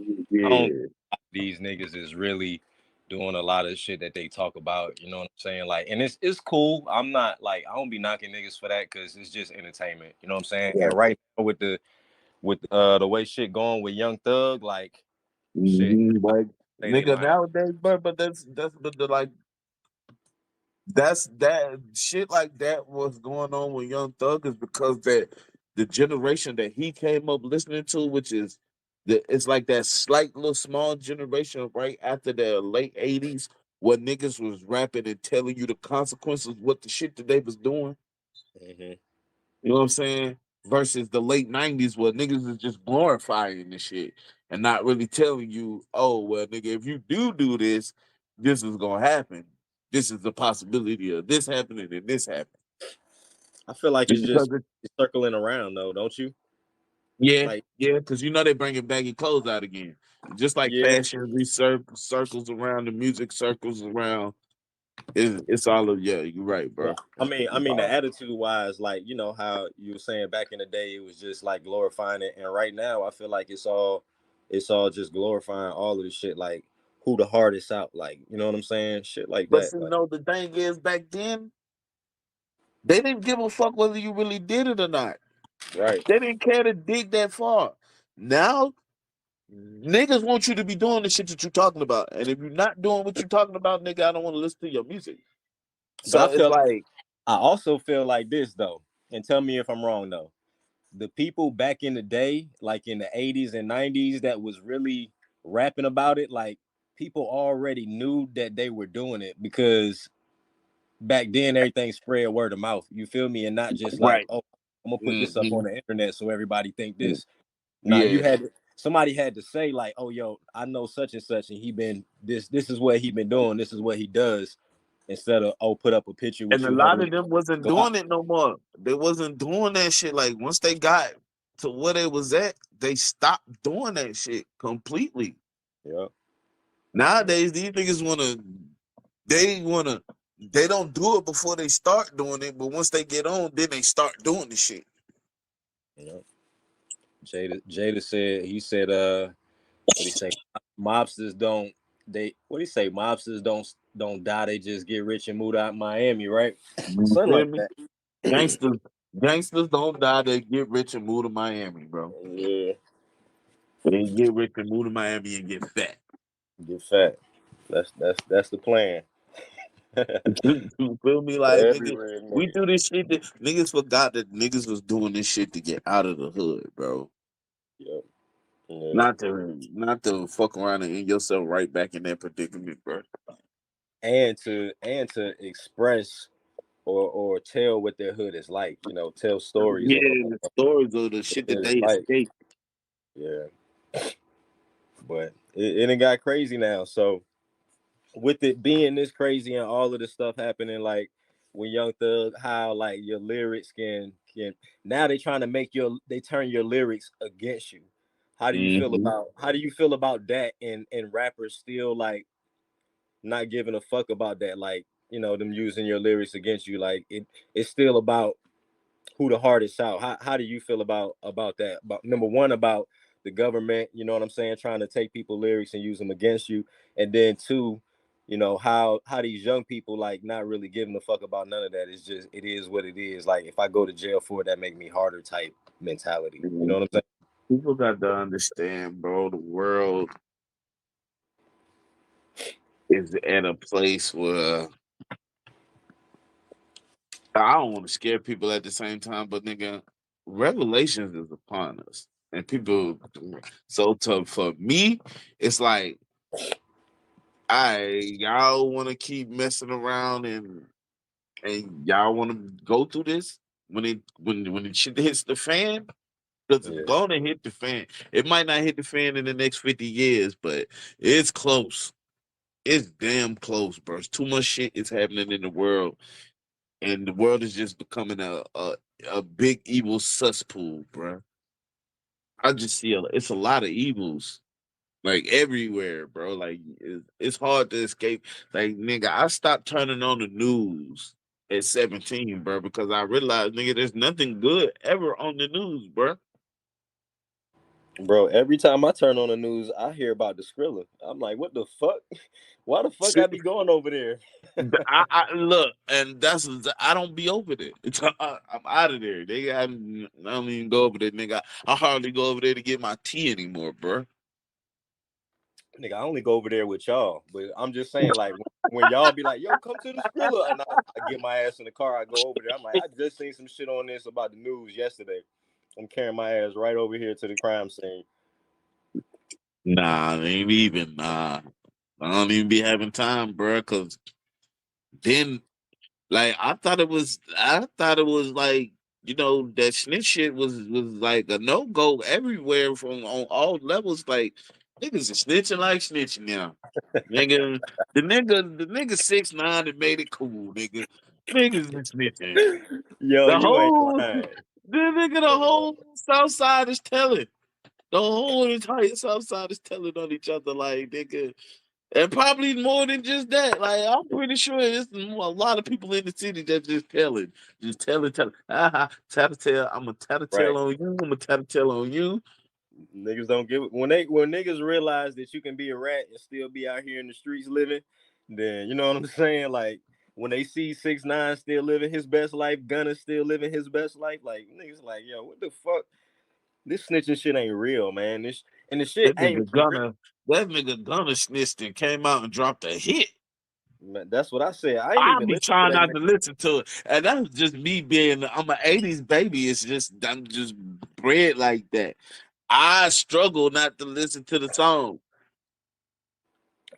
I don't Yeah. these niggas is really doing a lot of shit that they talk about. You know what I'm saying? Like, and it's cool. I'm not like I don't be knocking niggas for that because it's just entertainment. You know what I'm saying? Yeah. And right now with the way shit going with Young Thug, like shit, Like say they nigga mind. nowadays, but that's but the like that's that shit like that was going on with Young Thug is because that the generation that he came up listening to, which is it's like that slight little small generation right after the late 80s where niggas was rapping and telling you the consequences what the shit that they was doing. Mm-hmm. You know what I'm saying? Versus the late 90s where niggas is just glorifying the shit and not really telling you, oh well nigga, if you do this, this is gonna happen. This is the possibility of this happening and this happening. I feel like Just it's because just it, circling around though, don't you? yeah, Like yeah, because you know they bringing baggy clothes out again. Just like Yeah. fashion research circles around, the music circles around. It's all of, yeah. You're right, Yeah, bro. I mean, the attitude wise, like how you were saying back in the day, it was just like glorifying it, and right now, I feel like it's all just glorifying all of the shit, like who the hardest out, like you know what I'm saying, shit like But that, see, like the thing is, back then they didn't give a fuck whether you really did it or not. right. They didn't care to dig that far. Now niggas want you to be doing the shit that you're talking about, and if you're not doing what you're talking about, nigga, I don't want to listen to your music. But So it's like, I also feel like this though, and tell me if I'm wrong though. The people back in the day, like in the 80s and 90s, that was really rapping about it, like people already knew that they were doing it because back then everything spread word of mouth. You feel me? And not just like, right, oh, I'm gonna put this up hmm on the internet so everybody think this. Nah, yeah. somebody had to say like, oh yo, I know such and such, and he been this is what he been doing, this is what he does, instead of oh put up a picture And with a you lot holding of it. them wasn't Go out. doing it no more. They wasn't doing that shit. Like once they got to where they was at, they stopped doing that shit completely. Yeah, yeah, Nowadays, these niggas they wanna, they don't do it before they start doing it, but once they get on, then they start doing the shit. yeah. Jada said he said what he say, mobsters don't, they what he say, mobsters don't die, they just get rich and move out Miami, right? You Something feel like me? that. Gangsters, gangsters don't die. They get rich and move to Miami, bro. Yeah, They get rich and move to Miami and get fat. get fat. That's the plan. You feel me? Like nigga, Everywhere in we there. do this shit. Niggas forgot that niggas was doing this shit to get out of the hood, bro. Yep. Yeah. Not to fuck around and end yourself right back in that predicament, bro. And to express or tell what their hood is like, tell stories Yeah, of the stories of the what shit the that hood they is like. escaped. Yeah, but it got crazy now. So with it being this crazy and all of this stuff happening, like when Young Thug, how like your lyrics can now they trying to they turn your lyrics against you. Hmm How do you feel about that, and rappers still like not giving a fuck about that, like them using your lyrics against you, like it's still about who the hardest out. How do you feel about that? About number one, about the government, you know what I'm saying, trying to take people lyrics and use them against you, and then two, how these young people like not really giving a fuck about none of that. It's just it is what it is. Like if I go to jail for it, that make me harder type mentality. You know what I'm saying? People got to understand, bro. The world is at a place where I don't want to scare people at the same time, but nigga, revelations is upon us, and people. So to for me, it's like y'all want to keep messing around and y'all want to go through this when the shit hits the fan. Because it's Yeah, gonna hit the fan. It might not hit the fan in the next 50 years, but it's close. It's damn close, bro. Too much shit is happening in the world, and the world is just becoming a big evil cesspool, bro. I just see it's a lot of evils like everywhere, bro. Like it's hard to escape. Like nigga, I stopped turning on the news at 17, bro, because I realized, nigga, there's nothing good ever on the news, bro. bro. Every time I turn on the news, I hear about the Skrilla. I'm like, what the fuck? Why the fuck I be going over there? I look, and I don't be over there. I'm out of there. I don't even go over there, nigga. I hardly go over there to get my tea anymore, bro. Nigga, I only go over there with y'all, but I'm just saying, like, when y'all be like, "Yo, come to the Skrilla," and I get my ass in the car, I go over there. I'm like, I just seen some shit on this about the news yesterday. I'm carrying my ass right over here to the crime scene. Nah, ain't even. Nah, I don't even be having time, bro. Cause then, like, I thought it was like, that snitch shit was like a no go everywhere from on all levels. Like, niggas are snitching like snitching now. Nigga, the nigga 6'9" that made it cool, nigga. Niggas is snitching. Yo, The you ain't whole lying. the nigga, the whole South Side is telling. The whole entire South Side is telling on each other, like nigga. And probably more than just that. Like I'm pretty sure there's a lot of people in the city that just telling. Tattletale. I'm a tattletale Right. on you. I'm a tattletale on you. Niggas don't give it when niggas realize that you can be a rat and still be out here in the streets living, then you know what I'm saying? Like when they see 6ix9ine still living his best life, Gunna still living his best life, like niggas like, yo, what the fuck? This snitching shit ain't real, man. This and the shit That ain't nigga real. Gunna, that nigga Gunna snitched and came out and dropped a hit. Man, that's what I said. I ain't I even be listened to trying that not man. to listen to it, and that's just me being. I'm an '80s baby. It's just I'm just bred like that. I struggle not to listen to the song.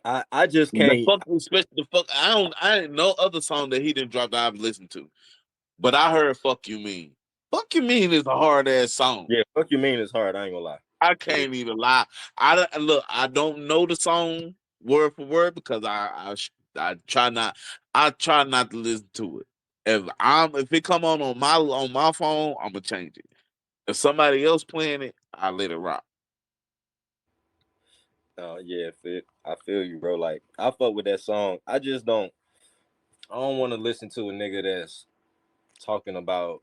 I just The can't. fuck, especially the fuck. I ain't no other song that he didn't drop that I've listened to. But I heard "Fuck You Mean." "Fuck You Mean" is a hard ass song. Yeah, fuck you mean it's hard. I ain't gonna lie. I It is can't even lie. Look. I don't know the song word for word because I try not. I try not to listen to it. If it come on my phone, I'm gonna change it. If somebody else playing it, I let it rock. yeah, I feel you, bro. Like I fuck with that song. I just don't. I don't want to listen to a nigga that's talking about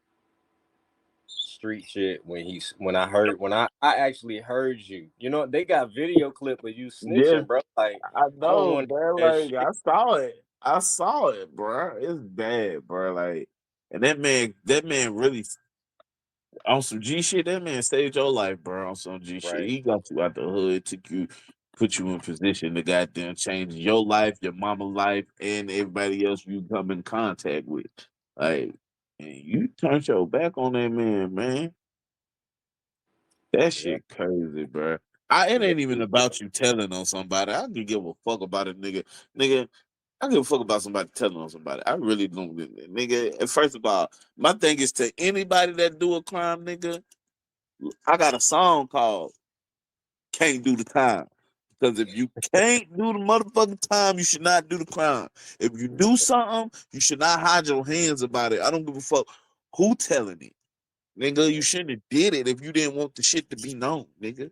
street shit when I actually heard you. You know, they got video clip of you Yeah, snitching, bro. Like I I don't know, want bro. that Like shit. I saw it. I saw it, bro. It's bad, bro. Like, and that man really on some G shit. That man saved your life, bro. On some G shit, Right. he got you out the hood, put you in position to goddamn change your life, your mama life, and everybody else you come in contact with. Like, and you turned your back on that man, man. That Yeah. shit crazy, bro. It Yeah. ain't even about you telling on somebody. I can give a fuck about a nigga. Nigga, I give a fuck about somebody telling on somebody. I really don't. Nigga, and first of all, my thing is to anybody that do a crime, nigga, I got a song called Can't Do the Time. Because if you can't do the motherfucking time, you should not do the crime. If you do something, you should not hide your hands about it. I don't give a fuck who telling it. Nigga, you shouldn't have did it if you didn't want the shit to be known, nigga.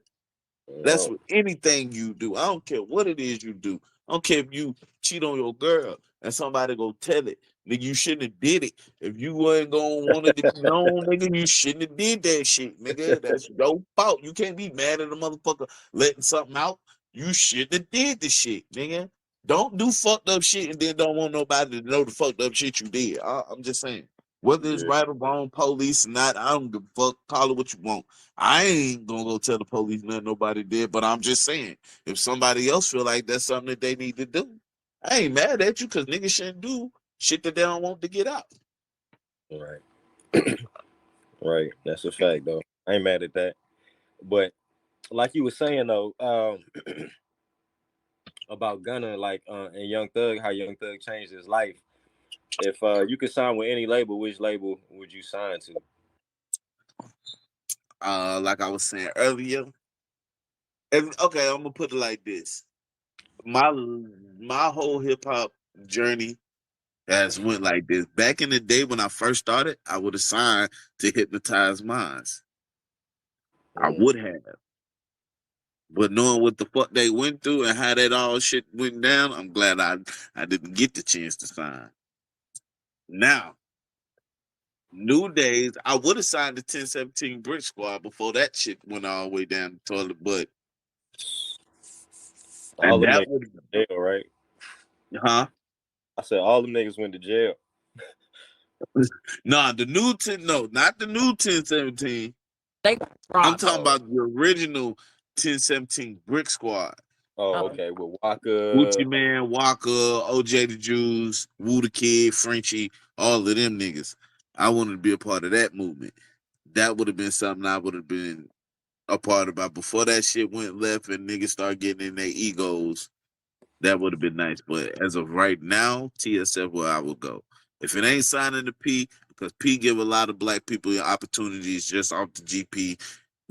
That's No. with anything you do. I don't care what it is you do. I don't care if you cheat on your girl and somebody go tell it. Nigga, you shouldn't have did it. If you wasn't gonna want it to be known, nigga, you shouldn't have did that shit, nigga. That's your fault. You can't be mad at a motherfucker letting something out. You shouldn't have did the shit, nigga. Don't do fucked up shit and then don't want nobody to know the fucked up shit you did. I'm just saying. Whether it's Yeah. right or wrong, police or not, I don't give a fuck. Call it what you want. I ain't gonna go tell the police nothing nobody did, but I'm just saying, if somebody else feel like that's something that they need to do, I ain't mad at you because niggas shouldn't do shit that they don't want to get out. Right. Right. That's a fact, though. I ain't mad at that. But like you were saying though, about Gunna, like and Young Thug, how Young Thug changed his life. If you could sign with any label, which label would you sign to? Like I was saying earlier, okay, I'm gonna put it like this: my my whole hip hop journey has went like this. Back in the day when I first started, I would have signed to Hypnotize Minds. I Mm, would have. But knowing what the fuck they went through and how that all shit went down, I'm glad I didn't get the chance to sign. Now, New Days, I would have signed the 1017 Brick Squad before that shit went all the way down the toilet, but all and them that niggas would went to jail, right? huh? I said all them niggas went to jail. Nah, the new 10 no, not the new 1017. They got I'm dropped. talking Oh, about the original 1017 Brick Squad. oh, Oh, okay. With Waka. Gucci Man, Walker, OJ the Jews, Woo the Kid, Frenchie, all of them niggas. I wanted to be a part of that movement. That would have been something I would have been a part about before that shit went left and niggas start getting in their egos. That would have been nice. But as of right now, TSF where I would go. If it ain't signing the P, because P give a lot of black people opportunities just off the GP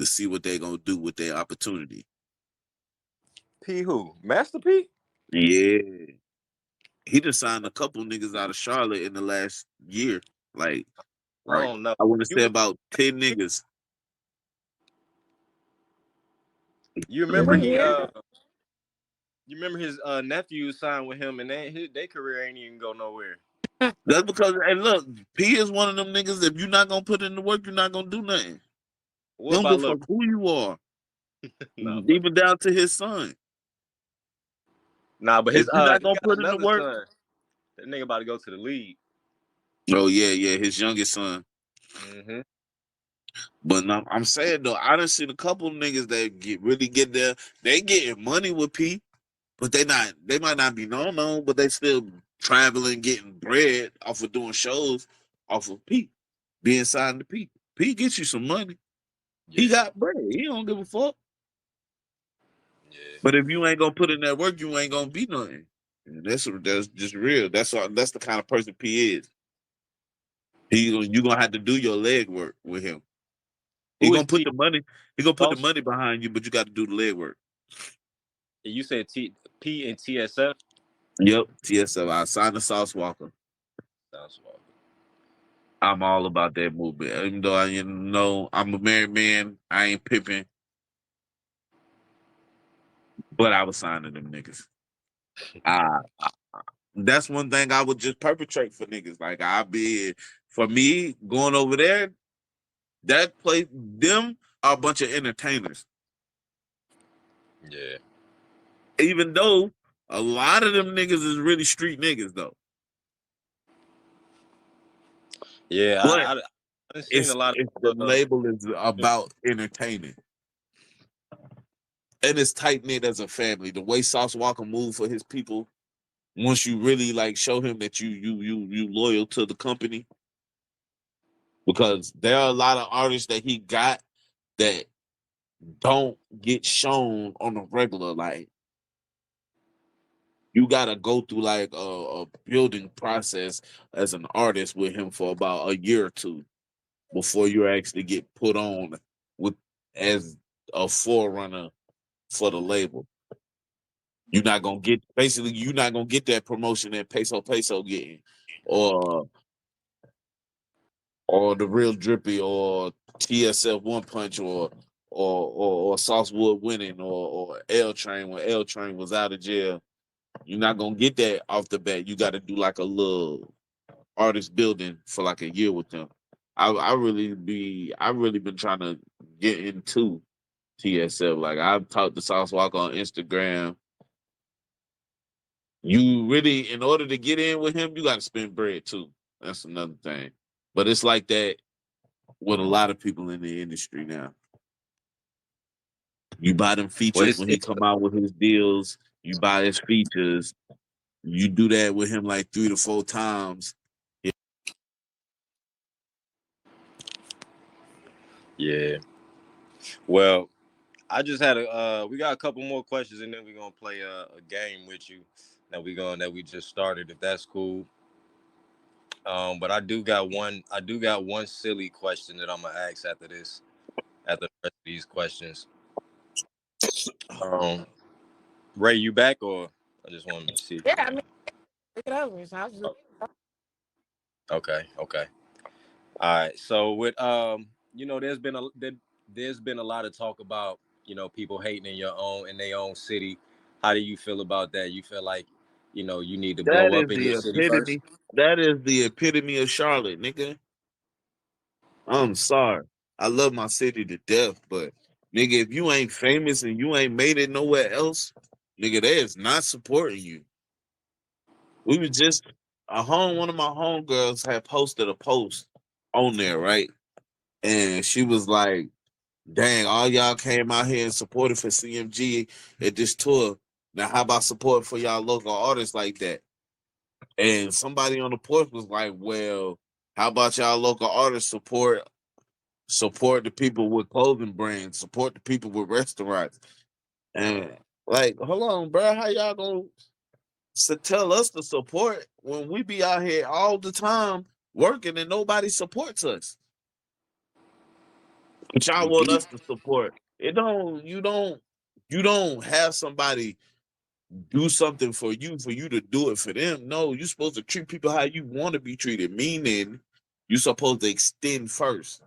to see what they gonna do with their opportunity. P who? Master P? Yeah. He just signed a couple niggas out of Charlotte in the last year. Like, I right. don't know. I want to You say was about 10 niggas. You remember you remember his nephew signed with him, and their career ain't even go nowhere. That's because, hey, look, P is one of them niggas. If you're not gonna put in the work, you're not gonna do nothing. He What don't about give a little? fuck who you are, Nah, but even down to his son. If his you're not he gonna got put in the another work, son. That nigga about to go to the league. oh yeah, yeah, his youngest son. Mm-hmm. But no, I'm saying though, I done seen a couple of niggas that really get there. They getting money with P, but they might not be known, but they still traveling, getting bread off of doing shows off of P, being signed to P. P gets you some money. He Yeah, got bread. He don't give a fuck. yeah, But if you ain't gonna put in that work, you ain't gonna be nothing. And that's just real. That's the kind of person P is. You gonna have to do your leg work with him. He Who is gonna put P? the money. He gonna put the Sauce? money behind you, but you got to do the leg work. You said P and TSF. Yep, TSL. I signed the Sauce Walker. Sounds well. I'm all about that movement. Even though I'm a married man, I ain't pimping, but I was signing them niggas. Uh, that's one thing I would just perpetrate for niggas. Like I be for me going over there. That place, them are a bunch of entertainers. Yeah, Even though a lot of them niggas is really street niggas though. yeah. But I've seen a lot it's the of. label is about entertaining. And it's tight knit as a family. The way Sauce Walker moved for his people, once you really like show him that you loyal to the company, because there are a lot of artists that he got that don't get shown on a regular. Like you gotta go through like a building process as an artist with him for about a year or two before you actually get put on with as a forerunner for the label. You're not gonna get that promotion that Peso getting, or the real drippy, or TSF One Punch, or Saucewood winning, or L Train when L Train was out of jail. You're not gonna get that off the bat. You got to do like a little artist building for like a year with them. I really been trying to get into TSF. Like I've talked to Sauce Walker on Instagram. You really, in order to get in with him, you got to spend bread too. That's another thing. But it's like that with a lot of people in the industry now. You buy them Well, features when he come out with his deals. You buy his features. You do that with him like 3 to 4 times. yeah. Well, I just had we got a couple more questions, and then we're gonna play a game with you that we just started. If that's cool. But I do got one silly question that I'm gonna ask after this. After the rest of these questions. Um, Ray, you back, or I just wanted to see if Yeah, you I back. mean, look it over. So I was just, Okay, okay. All right. So with there's been a lot of talk about people hating in their own city. How do you feel about that? You feel like you need to That blow is up in your the city first? epitome. That is the epitome of Charlotte, nigga. I'm sorry. I love my city to death, but nigga, if you ain't famous and you ain't made it nowhere else, nigga, they is not supporting you. We was just one of my homegirls had posted a post on there, right? And she was like, dang, all y'all came out here and supported for CMG at this tour. Now how about support for y'all local artists like that? And somebody on the porch was like, well, how about y'all local artists support the people with clothing brands, support the people with restaurants. And like, hold on, bro, how y'all gonna tell us to support when we be out here all the time working and nobody supports us? But y'all want us to support. You don't have somebody do something for you to do it for them. No, you're supposed to treat people how you want to be treated, meaning you're supposed to extend first.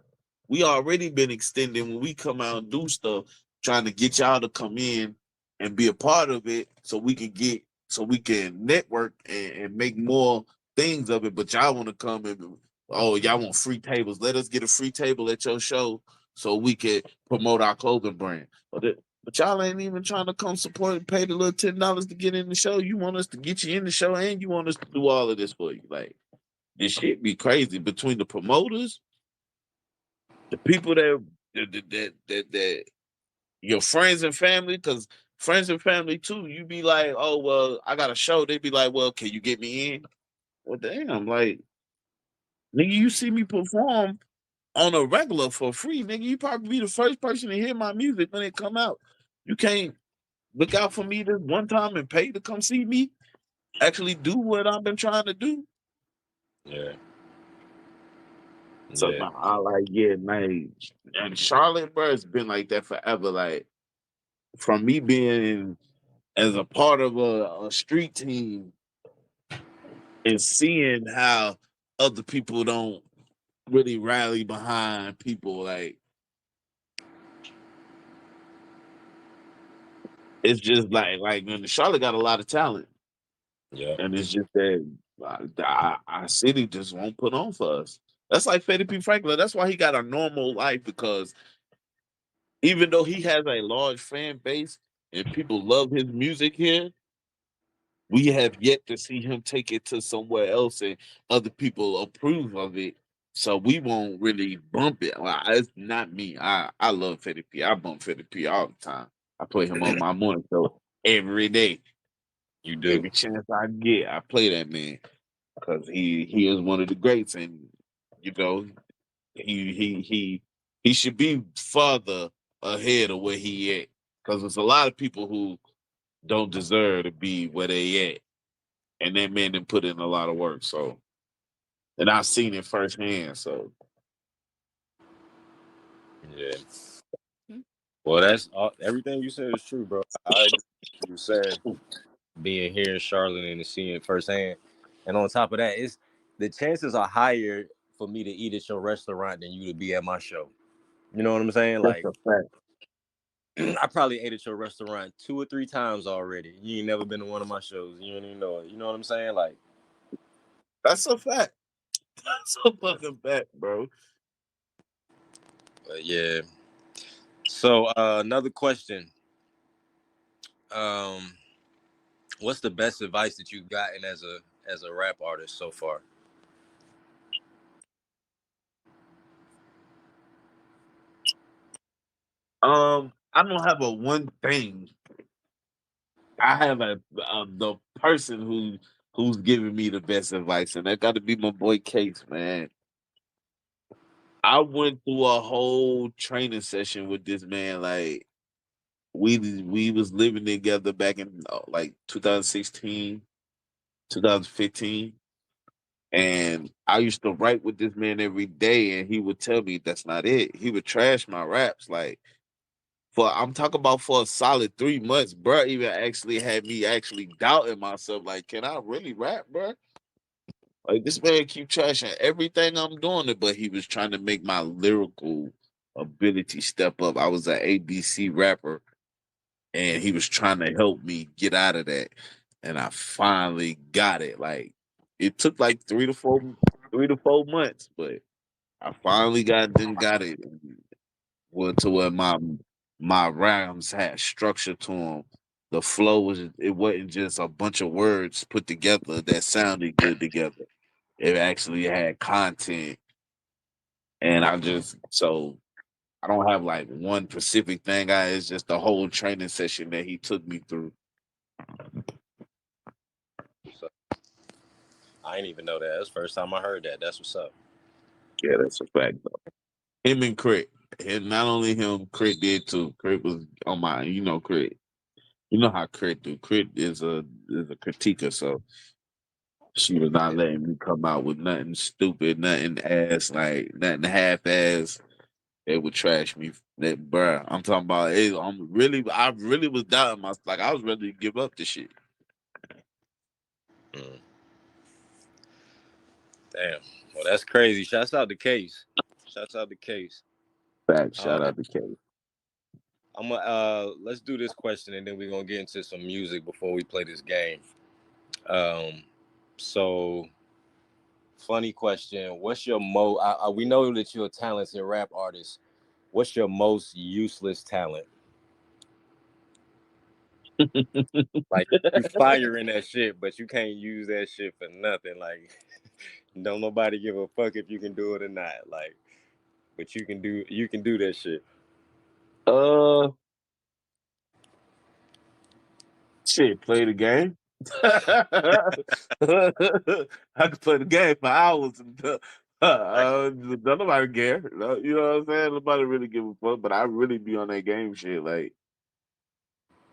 We already been extending when we come out and do stuff. trying to get y'all to come in and be a part of it so we can network and make more things of it. But y'all want to come and y'all want free tables. Let us get a free table at your show so we can promote our clothing brand. But y'all ain't even trying to come support and pay the little $10 to get in the show. You want us to get you in the show and you want us to do all of this for you. Like this shit be crazy between the promoters, the people that your friends and family, because friends and family too, you be like, oh well, I got a show. They be like, well, can you get me in? Well, damn, like nigga, you see me perform on a regular for free, nigga. You probably be the first person to hear my music when it come out. You can't look out for me this one time and pay to come see me actually do what I've been trying to do. Yeah. So Yeah. now I like, yeah, man. And Charlotte, bro, it's been like that forever. Like from me being as a part of a street team and seeing how other people don't really rally behind people, like it's just like when Charlotte got a lot of talent, Yeah. and it's just that our city just won't put on for us. That's like Freddie P. Franklin. That's why he got a normal life because even though he has a large fan base and people love his music here, we have yet to see him take it to somewhere else and other people approve of it. So we won't really bump it. Well, it's not me. I love Fetty P. I bump Fetty P all the time. I play him on my morning show every day. You do. Every chance I get, I play that man because he is one of the greats, and you know he should be further ahead of where he at because there's a lot of people who don't deserve to be where they at, and that man didn't put in a lot of work. So, and I've seen it firsthand. So, Yeah. Well, that's all, everything you said is true, bro. I agree with what you said. Being here in Charlotte and seeing it firsthand, and on top of that, it's the chances are higher for me to eat at your restaurant than you to be at my show. You know what I'm saying? that's Like, a fact. I probably ate at your restaurant 2 or 3 times already. You ain't never been to one of my shows. You don't even know it. You know what I'm saying? Like, That's a fact. That's a fucking fact, bro. but yeah. So another question. Um, what's the best advice that you've gotten as a rap artist so far? I don't have a one thing. I have the person who's giving me the best advice, and that got to be my boy Case, man. I went through a whole training session with this man. Like we was living together back in like 2016, 2015. And I used to write with this man every day, and he would tell me that's not it. He would trash my raps. Like I'm talking about for a solid 3 months, bro. Even actually had me actually doubting myself. Like, can I really rap, bro? Like this man keep trashing everything I'm doing it, but he was trying to make my lyrical ability step up. I was an ABC rapper, and he was trying to help me get out of that. And I finally got it. Like it took like 3 to 4 months, but I finally got it. Well, to where my rhymes had structure to them. The flow was it wasn't just a bunch of words put together that sounded good together. It actually had content, and I don't have like one specific thing. It's just the whole training session that he took me through. So, I ain't even know that. That's the first time I heard that. That's what's up. Yeah, that's a fact though. Him and Crit. And not only him, Crit did too. Crit was on my, Crit. You know how Crit do. Crit is a critiquer, so she was not letting me come out with nothing stupid, nothing ass, like nothing half ass. They would trash me. That bruh, I'm talking about. I really was doubting myself. Like I was ready to give up the shit. Mm, damn. Well, that's crazy. Shouts out to Case. Shouts out to Case. Fact. Uh, Shout out to K. I'm gonna let's do this question and then we're gonna get into some music before we play this game. Um, so funny question. What's your we know that you're a talented rap artist. What's your most useless talent? Like you firing that shit, but you can't use that shit for nothing. Like don't nobody give a fuck if you can do it or not. Like, but you can do that shit. uh, shit, play the game. I could play the game for hours and don't nobody care. You know what I'm saying? Nobody really give a fuck, but I really be on that game shit. Like,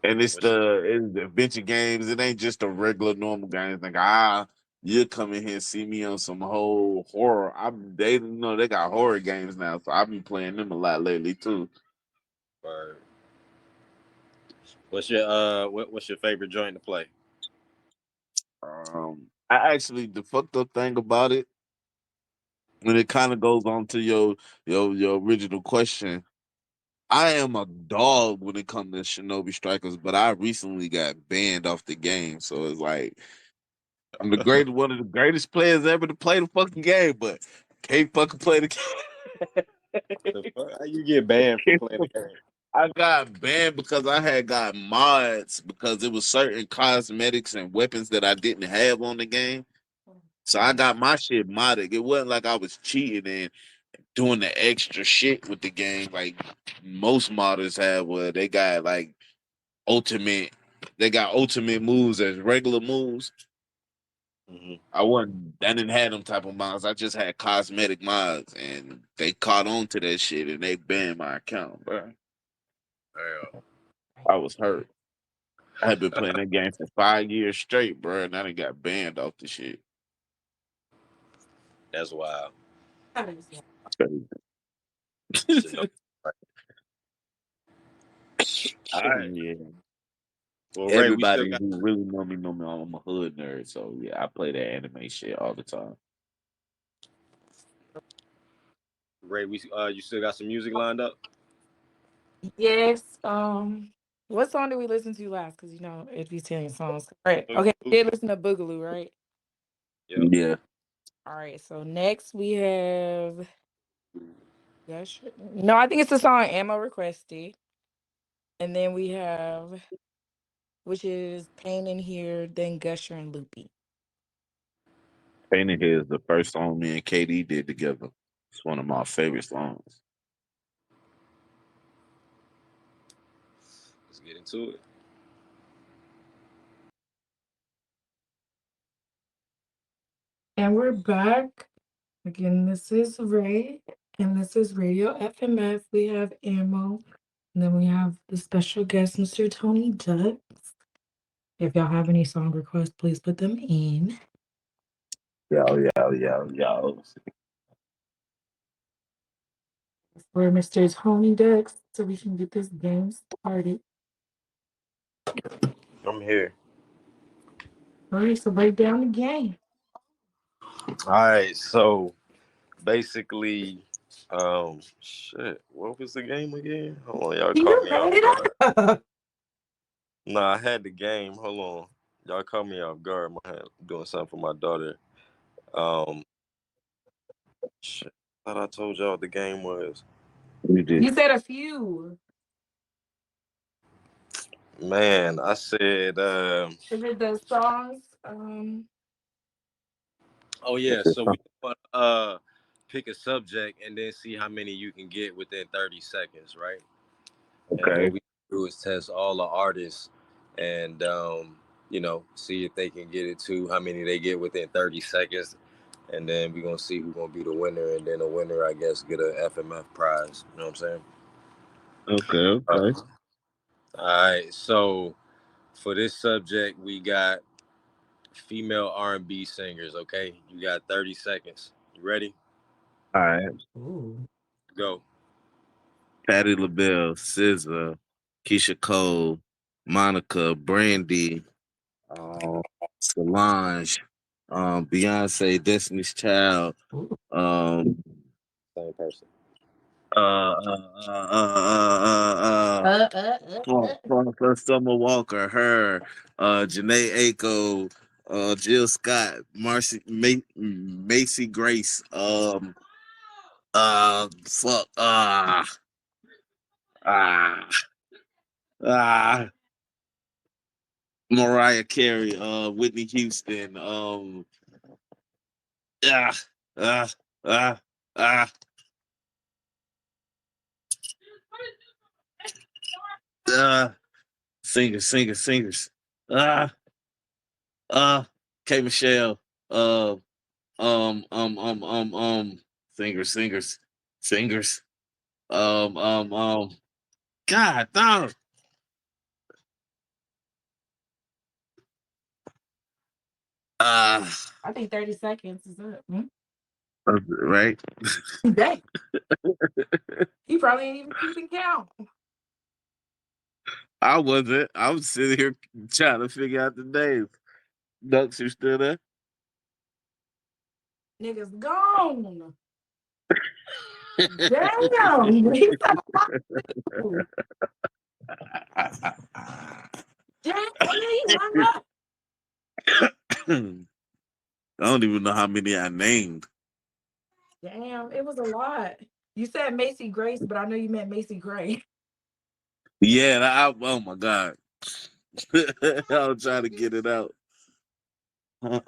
and What's it's the adventure games. It ain't just the regular normal games. Like you come in here and see me on some whole horror. They got horror games now, so I've been playing them a lot lately too. your what's your favorite joint to play? I actually the fucked up thing about it when it kind of goes on to your original question. I am a dog when it comes to Shinobi Strikers, but I recently got banned off the game, so it's like I'm one of the greatest players ever to play the fucking game, but can't fucking play the The fuck? How you get banned for game. playing the game? I got banned because I had got mods because it was certain cosmetics and weapons that I didn't have on the game. So I got my shit modded. It wasn't like I was cheating and doing the extra shit with the game like most modders have where ultimate they got ultimate moves as regular moves. Mm-hmm. I didn't have them type of mods. I just had cosmetic mods and they caught on to that shit and they banned my account, bro. Yeah, I was hurt. I had been playing that game for 5 years straight, bro, and I done got banned off the shit. that's wild. Should know. All right. Yeah. Well, Ray, we still Everybody got who really know me, I'm a hood nerd, so yeah, I play that anime shit all the time. Ray. We you still got some music lined up? Yes. What song did we listen to last? Because it'd be 10 songs. Right. Boogaloo. Okay. We did listen to Boogaloo, right? Yep. Yeah. All right. So next we have No, I think it's the song Ammo requested. And then we have which is Pain in Here, then Gusher and Loopy. Painted Head is the first song me and KD did together. It's one of my favorite songs. Let's get into it. And we're back. Again, this is Ray, and this is Radio FMF. We have Ammo, and then we have the special guest, Mr. Tony Ducks. If y'all have any song requests, please put them in. Yo. For Mr. Tony Ducks, so we can get this game started. I'm here. All right, so break down the game. All right. So basically, shit. What was the game again? Hold on, y'all caught You me made off it guard. up. Nah, I had the game. Hold on, y'all caught me off guard. I'm doing something for my daughter. Um, shit. Thought I told y'all what the game was. We did. You said a few. Man, I said. Is it the songs? Oh yeah. So we want to pick a subject and then see how many you can get within 30 seconds, right? And what Okay. we do is test all the artists and see if they can get it to how many they get within 30 seconds. And then we're gonna see who's gonna be the winner, and then the winner, I guess, get a FMF prize. You know what I'm saying? Okay. All right. So for this subject, we got female R&B singers. Okay, you got 30 seconds. You ready? All right. Ooh. Go. Patti LaBelle, SZA, Keisha Cole, Monica, Brandy, uh, Solange, Beyonce, Destiny's Child, Ooh. um, Same person. Uh, uh, uh, Summer Walker, her, Janae Aiko, Jill Scott, Macy Grace, fuck, ah, ah, Mariah Carey, Whitney Houston, ah, ah, ah, ah, singers, ah, ah, K Michelle, uh, um, um, um, um, um, singers, um, um, um, God, no, uh, I think 30 seconds is up. Hmm? right? Dang. He probably ain't even keeping count. I wasn't. I was sitting here trying to figure out the names. Ducks, you still there? Niggas gone. Damn. He's so damn. He hung up. I don't even know how many I named. Damn, it was a lot. You said Macy Grace, but I know you meant Macy Gray. Yeah, oh my God. I was trying to get it out. My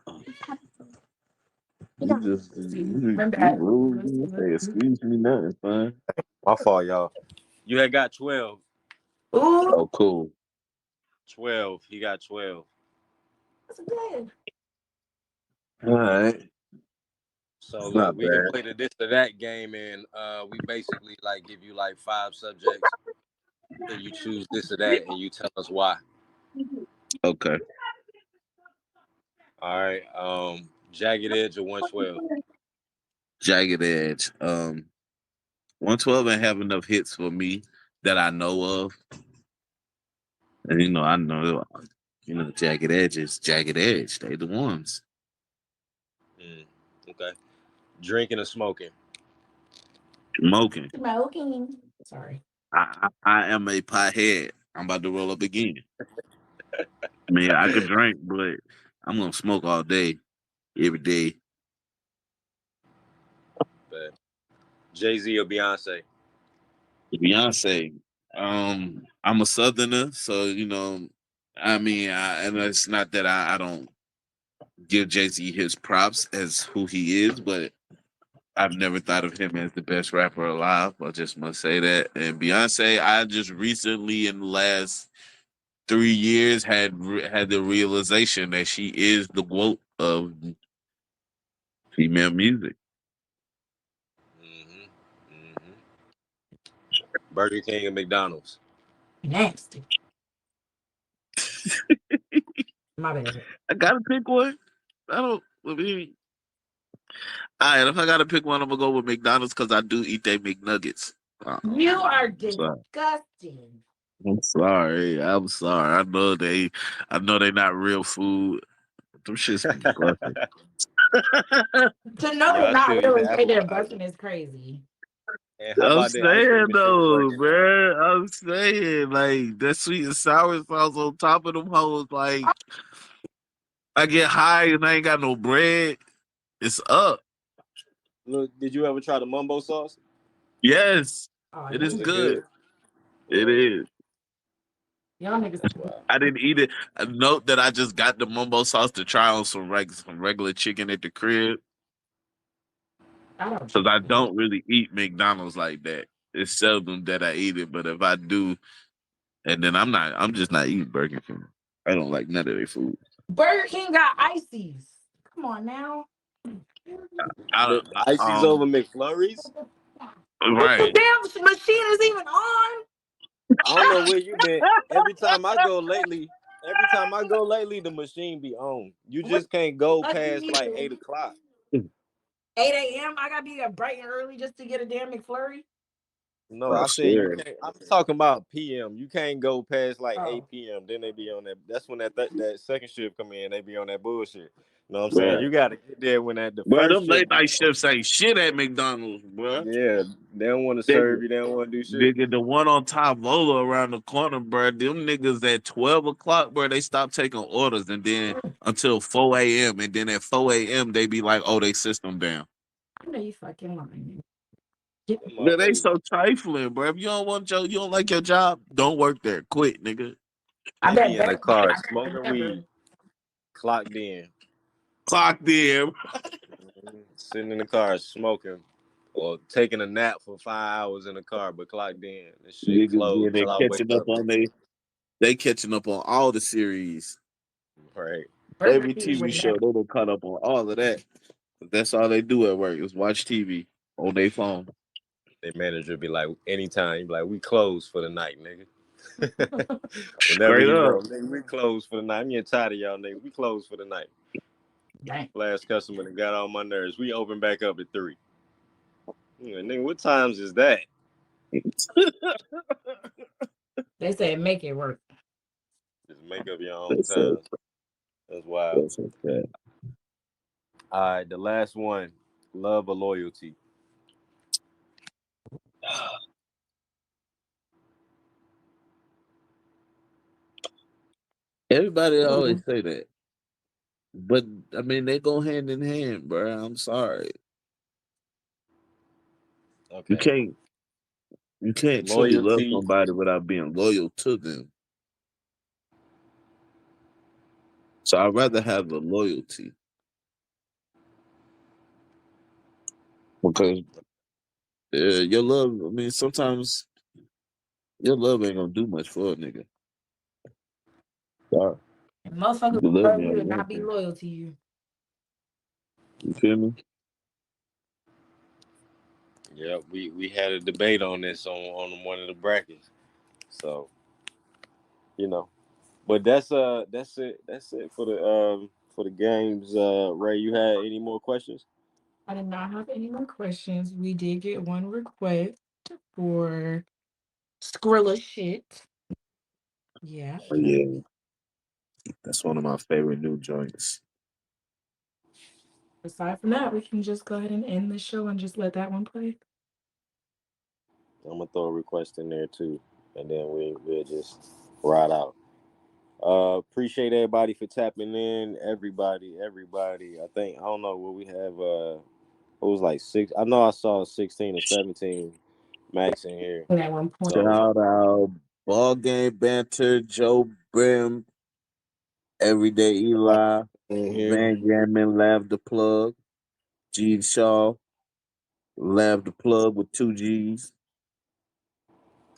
bad. You say excuse me, nothing, fine. My fault, y'all. You had got 12. Ooh, Oh, cool. 12. He got 12. that's good. All right. So Not look, we can bad. play the this or that game, and we basically like give you like 5 subjects, and you choose this or that, and you tell us why. Okay. All right. Jagged Edge or 112. Jagged Edge. 112 ain't have enough hits for me that I know of. And I know, Jagged Edge is Jagged Edge. They the ones. Okay. Drinking or smoking. Smoking. Smoking. Sorry. I am a pothead. I'm about to roll up again. I mean, I could drink, but I'm gonna smoke all day, every day. But Jay-Z or Beyonce. Beyonce. I'm a Southerner, so I mean, and it's not that I don't give Jay Z his props as who he is, but I've never thought of him as the best rapper alive. I just must say that. And Beyonce, I just recently in the last 3 years had the realization that she is the GOAT of female music. hmm hmm Burger King or McDonald's. Nasty. My bad. I gotta pick one. I don't. I mean, all right, if I gotta pick one, I'm gonna go with McDonald's because I do eat their McNuggets. You are Sorry. disgusting. I'm sorry. I'm sorry. I know they not real food. Them shits be busting. To know Yeah, they're I not still eat really the say they're appetizer. busting is crazy. And how I'm about the ice cream saying machine though, working now? man. I'm saying like that sweet and sour sauce on top of them hoes. Like I get high and I ain't got no bread. It's up. Look, did you ever try the mumbo sauce? Yes, Oh, it is Was y'all, it good. good? It Word. is. y'all niggas. Wow. I didn't eat it. Note that I just got the mumbo sauce to try on some regular chicken at the crib I don't because cheat. I don't really eat McDonald's like that. It's seldom that I eat it, but if I do, and then I'm just not eating Burger King. I don't like none of their food. Burger King got ices. Come on now. I Icy's over McFlurries? The right. damn machine is even on. I don't know where you been. Every time I go lately, the machine be on. You What just can't go lucky past like you? 8 o'clock. 8 a.m. I gotta be up bright and early just to get a damn McFlurry. No, I I said you swear. can't. I'm talking about PM. You can't go past like Oh, 8 p.m. Then they be on that. That's when that second shift come in. They be on that bullshit. You know what I'm saying? Bruh. You got to get there when the Bro, first them shift late get night on. shifts ain't shit at McDonald's, bro. Yeah, they don't want to serve Nigga, you. They don't want to do shit. nigga, the one on top Lola around the corner, bro. Them niggas at 12 o'clock, bro, they stop taking orders and then until 4 a.m. And then at 4 a.m. they be like, oh, they system down. I know you fucking lying. Get Them Man, they motherfuckers. so trifling, bro. If you don't want your, you don't like your job, don't work there. Quit, nigga. I They bet be in the better. car I bet smoking weed, never. clocked in, Clock them. sitting in the car smoking, or taking a nap for 5 hours in the car, but clocked in. This shit Niggas closed yeah, they till I wake catching up up. on they catching up on all the series. Right. Burger Every King TV would show, never. they done caught up on all of that. That's all they do at work is watch TV on their phone. Their manager be like, anytime, you be like, we closed for the night, nigga. Whenever Straight you up. know, nigga, we closed for the night. I'm getting tired of y'all, nigga. We closed for the night. Dang. Last customer that got on my nerves. We open back up at 3. Yeah, nigga, what times is that? They said make it work. Just make up your own That's so times. That's wild. that's so sad. All right, the last one. Love or loyalty? Everybody always Ooh. say that. But I mean they go hand in hand, bro. I'm sorry. You Okay. can't you can't truly love Loyalty. somebody without being loyal to them. So I'd rather have the loyalty because your love. I mean, sometimes your love ain't gonna do much for a nigga. Sorry, And you motherfuckers can love love me you all you and not want be to. loyal to you. You feel me? Yeah, we had a debate on this on one of the brackets. So, you know. But that's it. That's it for the games. Ray, you had any more questions? I did not have any more questions. We did get one request for Skrilla shit. Yeah. Oh, yeah, that's one of my favorite new joints. Aside from that, we can just go ahead and end the show and just let that one play. I'm gonna throw a request in there too, and then we'll just ride out. Appreciate everybody for tapping in. Everybody. I don't know what we have. It was like 6. I know I saw 16 or 17 max in here. And at one point, So Shout out ball game banter, Joe Brim, Everyday everybody Eli, in here. Van Gammon, Lav the Plug, Gene Shaw, Lav the Plug with two G's,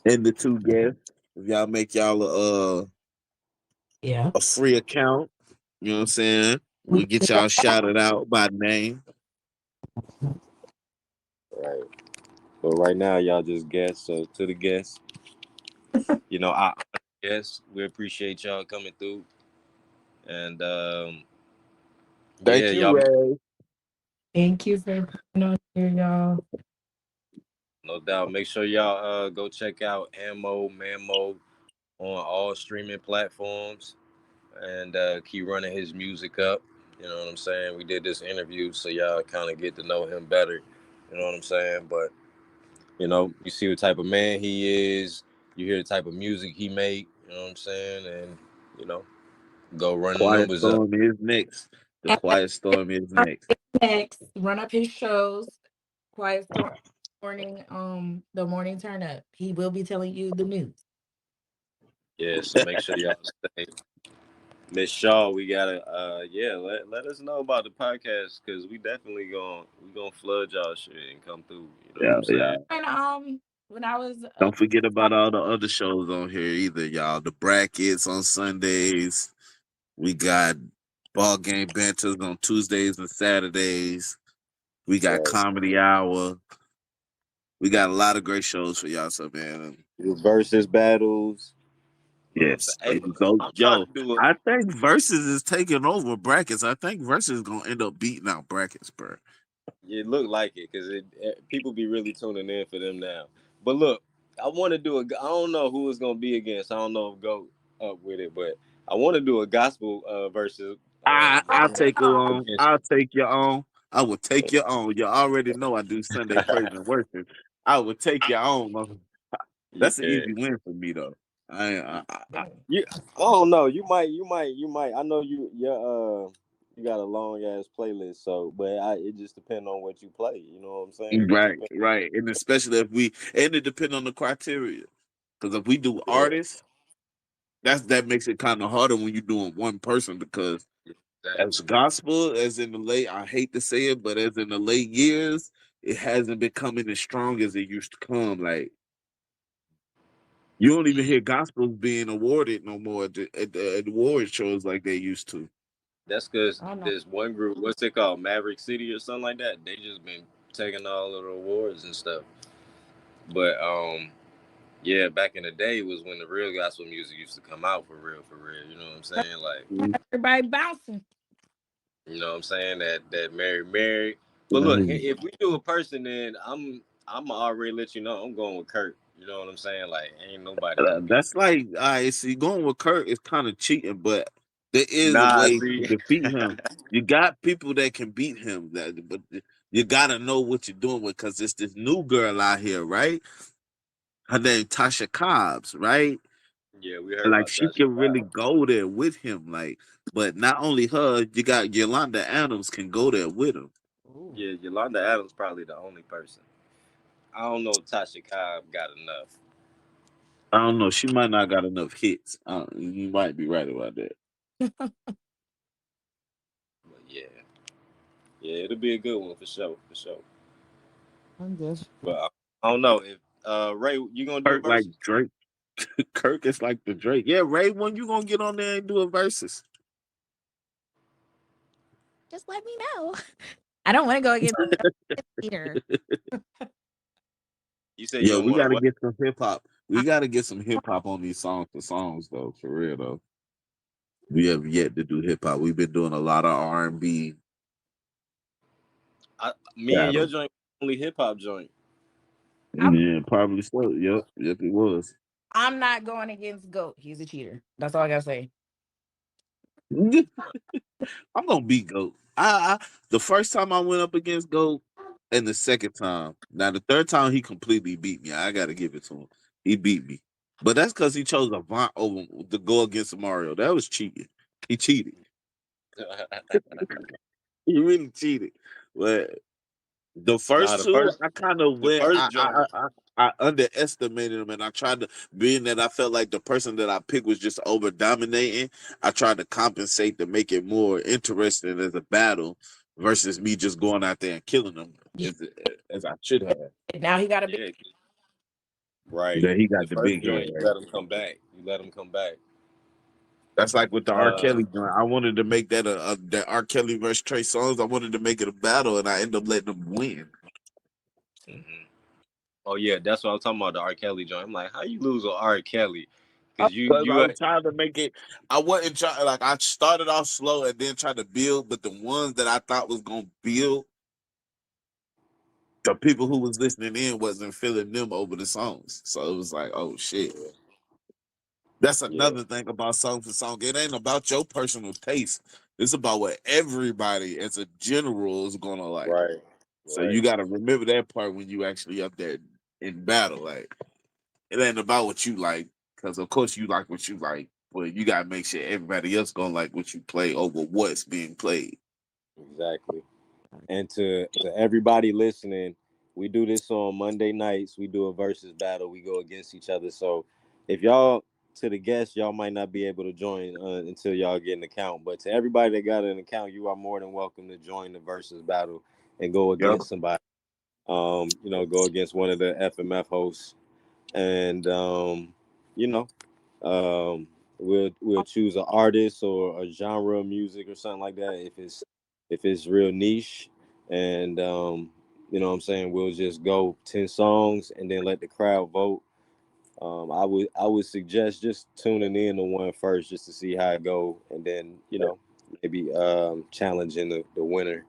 and the two guests. If y'all make y'all yeah. a free account, you know what I'm saying? We We get y'all shouted out by name. Right. But right now, y'all just guess. So to the guests, I guess we appreciate y'all coming through. And yeah, Thank you, y'all Ray. thank you for being on here, y'all. no doubt. Make sure y'all go check out MAMO on all streaming platforms and keep running his music up. You know what I'm saying? We did this interview so y'all kind of get to know him better. You know what I'm saying? But you see what type of man he is. You hear the type of music he make. You know what I'm saying? And you know, go run the Quiet numbers up. Storm is next. The And Quiet Storm is next. next, run up his shows. Quiet Storm morning, the morning turn up. He will be telling you the news. Yeah. So make sure y'all stay. Miss Shaw, we gotta let us know about the podcast because we gonna flood y'all shit and come through. You know what Yeah, I'm yeah. saying? And when I was Don't forget about all the other shows on here either, y'all. The brackets on Sundays. We got ball game banters on Tuesdays and Saturdays. We got Right. comedy hour. We got a lot of great shows for y'all. So man, Versus battles. You know what I'm yes. saying? Hey, I'm trying Yo, to do it. I think Versus is taking over brackets. I think Versus is gonna end up beating out brackets, bro. It look like it because people be really tuning in for them now. But look, I want to do a. I don't know who it's gonna be against. I don't know if go up with it, but I want to do a gospel versus I'll battle take your own. against. I'll take your own. I will take your own. You already know I do Sunday praise and worship. I will take your own. That's an Yeah, easy win for me though. you. I don't know. You might. I know you got a long ass playlist. So, but it just depends on what you play. You know what I'm saying? It just Right, depends. right, and especially if we and it depends on the criteria. Because if we do Yeah, artists, that makes it kind of harder when you're doing one person because as exactly. gospel, as in the late, I hate to say it, but as in the late years, it hasn't been coming as strong as it used to come. Like you don't even Mm. hear gospels being awarded no more at the award shows like they used to. That's because I don't know. this one group, what's it called, Maverick City or something like that. They just been taking all of the awards and stuff. But yeah, back in the day was when the real gospel music used to come out for real, for real. You know what I'm saying? Like, Everybody bouncing. you know what I'm saying? That Mary. But look, Mm. if we do a person, then I'm already let you know I'm going with Kurt. You know what I'm saying? Like, ain't nobody gonna beat. That's like I see going with Kurt is kind of cheating, but there is a Nah, way to see, defeat him. You got people that can beat him, but you gotta know what you're doing with because it's this new girl out here, right? Her name Tasha Cobbs, right? yeah, we heard Like about she Tasha can really Cobb. go there with him, like. But not only her, you got Yolanda Adams can go there with him. Ooh. Yeah, Yolanda Adams probably the only person. I don't know if Tasha Cobb got enough. I don't know. She might not got enough hits. You might be right about that. But yeah, it'll be a good one for sure, for sure. I'm just But I don't know if Ray, you gonna do a Kirk like versus? Drake. Kirk is like the Drake. Yeah, Ray, when you gonna get on there and do a versus? just let me know. I don't want to go against Peter. You said you Yo, don't we want to gotta what? get some hip hop. We gotta get some hip hop on these songs though, for real though. We have yet to do hip hop. We've been doing a lot of R&B Me and your battle. joint only hip hop joint. I'm Yeah, probably so. Yep, it was. I'm not going against Goat. He's a cheater. That's all I gotta say. I'm gonna beat Goat. The first time I went up against Goat, and the second time. Now the third time he completely beat me. I gotta give it to him. He beat me, but that's because he chose Avant over to go against Mario. That was cheating. He cheated. He really cheated. But the Nah, first two, I kind of the went. first joint. I underestimated him, and I tried to, being that I felt like the person that I picked was just over dominating. I tried to compensate to make it more interesting as a battle versus me just going out there and killing them as I should have. Now he got a big Yeah, right. Then he The got the first big joint, head. you Right? let him come back. You let him come back. That's like with the R. Uh, Kelly joint. I wanted to make that the R. Kelly versus Trey Songz. I wanted to make it a battle, and I ended up letting them win. mhm. Oh yeah, that's what I'm talking about. The R. Kelly joint. I'm like, how you lose with R. Kelly? oh, Because you Because I you was trying to make it, I wasn't trying, like, I started off slow and then tried to build, but the ones that I thought was going to build, the people who was listening in wasn't feeling them over the songs. So it was like, oh shit. That's yeah, another thing about song for song. It ain't about your personal taste. It's about what everybody as a general is going to like. right, So you right, got to remember that part when you actually up there in battle. Like, it ain't about what you like, because of course you like what you like, but you gotta make sure everybody else gonna like what you play over what's being played. exactly. And to everybody listening, we do this on Monday nights. We do a versus battle. We go against each other. So if y'all to the guests, y'all might not be able to join until y'all get an account. But to everybody that got an account, you are more than welcome to join the versus battle and go Yep. against somebody. Go against one of the FMF hosts, and you know, we'll choose an artist or a genre of music or something like that if it's real niche, and you know what I'm saying, we'll just go 10 songs and then let the crowd vote. I would suggest just tuning in to one first just to see how it go, and then maybe challenging the winner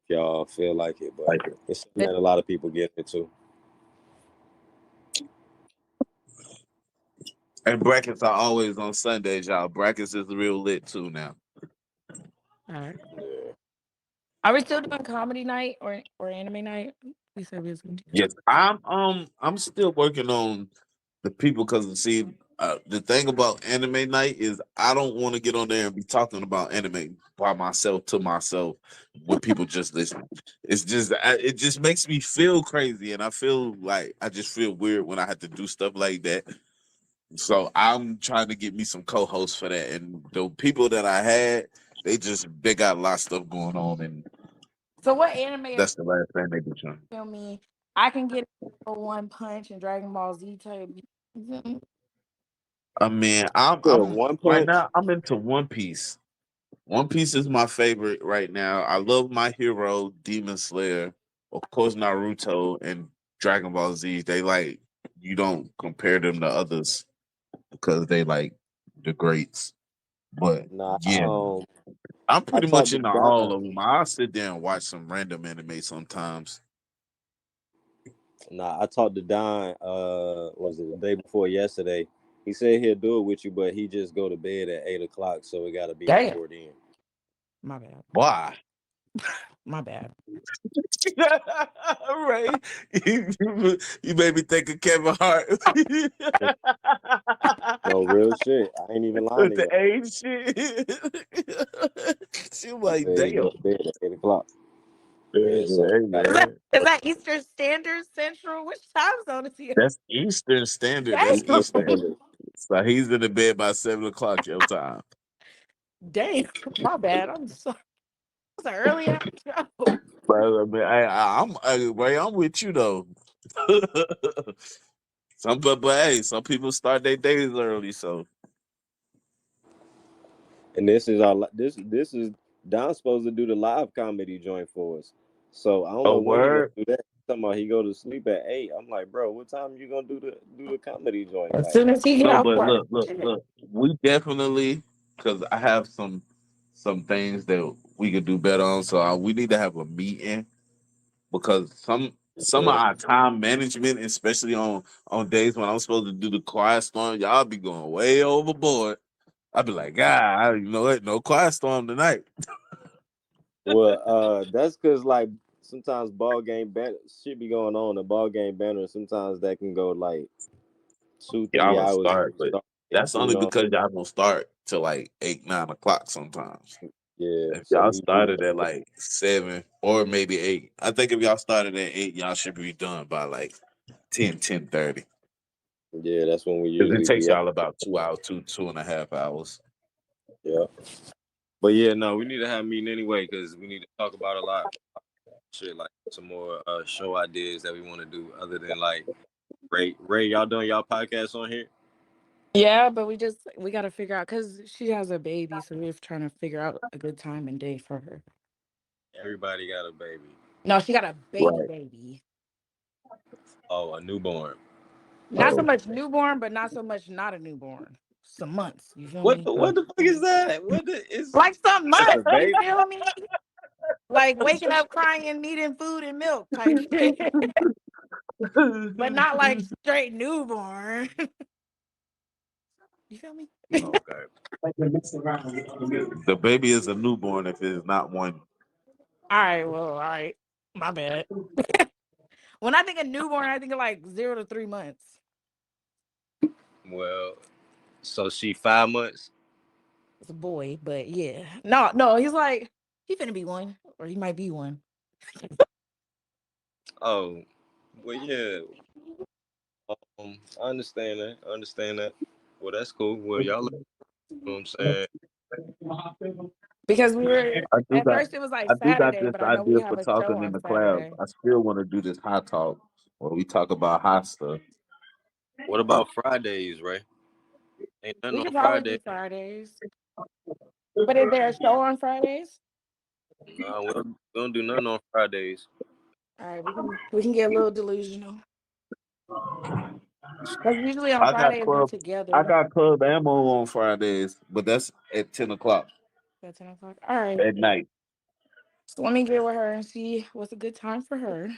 if y'all feel like it. But it's something that a lot of people get into. And brackets are always on Sundays, y'all. Brackets is real lit too now. All right. Yeah. Are we still doing comedy night or anime night? We said we was gonna do that. Yes, I'm still working on the people because see, the thing about anime night is I don't want to get on there and be talking about anime by myself to myself when people just listen. It's just it just makes me feel crazy, and I feel like I just feel weird when I have to do stuff like that. So I'm trying to get me some co-hosts for that, and the people that I had, they got a lot of stuff going on, and So what anime are that's the last thing they be trying. you feel me? I can get a One Punch and Dragon Ball Z type. You feel me? I mean, Yeah, I'm One right Punch. now. I'm into One Piece. One Piece is my favorite right now. I love My Hero, Demon Slayer, of course Naruto and Dragon Ball Z. They like you don't compare them to others because they like the greats. But Nah, yeah, I'm I pretty talked much to into all Don. of them. I'll sit there and watch some random anime sometimes. Nah, I talked to Don. Was it the day before yesterday? He said he'll do it with you, but he just go to bed at 8 o'clock, so it got to be Damn. before then. My bad. Why? My bad. Right? You made me think of Kevin Hart. No real shit. I ain't even lying With to the you. age shit. She was He like, said he damn. go to bed at 8 o'clock. Yeah, so Hey, Is man. that Eastern Standard Central? Which time zone is he? That's Eastern Standard. Damn. That's Eastern Eastern. Standard. So he's in the bed by 7 o'clock your time. Damn. My bad. I'm so it's an early ass show. But I mean, Ray, I'm with you though. But hey, some people start their days early, so And this is our this is Don's supposed to do the live comedy joint for us. So I don't a know when he gonna word. do that. Talking about he go to sleep at 8. I'm like, bro, what time you gonna do the comedy joint? As Like, soon as he get No, off but work. look. We definitely because I have some things that we could do better on. So we need to have a meeting because some of yeah, our time management, especially on days when I'm supposed to do the quiet storm, y'all be going way overboard. I'd be like, God, you know what? No quiet storm tonight. well, that's because like sometimes ball game banner shit be going on. The ball game banner sometimes that can go like two, Y'all three will hours. start, but Start, that's you only know, because y'all don't start till like 8, 9 o'clock sometimes. yeah. If So y'all we need, started at like 7 or maybe 8, I think if y'all started at 8, y'all should be done by like 10, 10:30. yeah, that's when we Because it usually takes be out. y'all about 2 hours, 2.5 hours. Yeah, but yeah, no, we need to have a meeting anyway because we need to talk about a lot shit like some more show ideas that we want to do other than like Ray, y'all doing y'all podcast on here? Yeah, but we gotta figure out because she has a baby, so we're trying to figure out a good time and day for her. Everybody got a baby. No, she got a baby Right. baby. Oh, a newborn. Not so Oh, much newborn, but not so much not a newborn. Some months, you feel What me? the what the fuck is that? What the is Like some that's a months, you baby? feel me? Like waking up crying, needing food and milk type shit. But not like straight newborn. You feel me? Okay. the baby is a newborn if it's not one. All right. My bad. When I think of newborn, I think of like 0 to 3 months. Well, so she 5 months. It's a boy, but yeah. No, he's like, he finna be one, or he might be one. Oh, well, yeah. I understand that. I understand that. Well, that's cool. Well, y'all, know what I'm saying. Because we were I do at got first it was like I do got Saturday, this but I know we idea have for a show talking in on the class. Saturday. I still want to do this hot talk where we talk about hot stuff. What about Fridays, Ray? Ain't nothing We on could probably Friday. do Fridays. But is there a show on Fridays? No, we don't do nothing on Fridays. All right, we can get a little delusional. Because usually on I got Fridays we're club I together got club ammo on Fridays, but that's at 10 o'clock at 10 o'clock. All right. at night. So let me get with her and see what's a good time for her.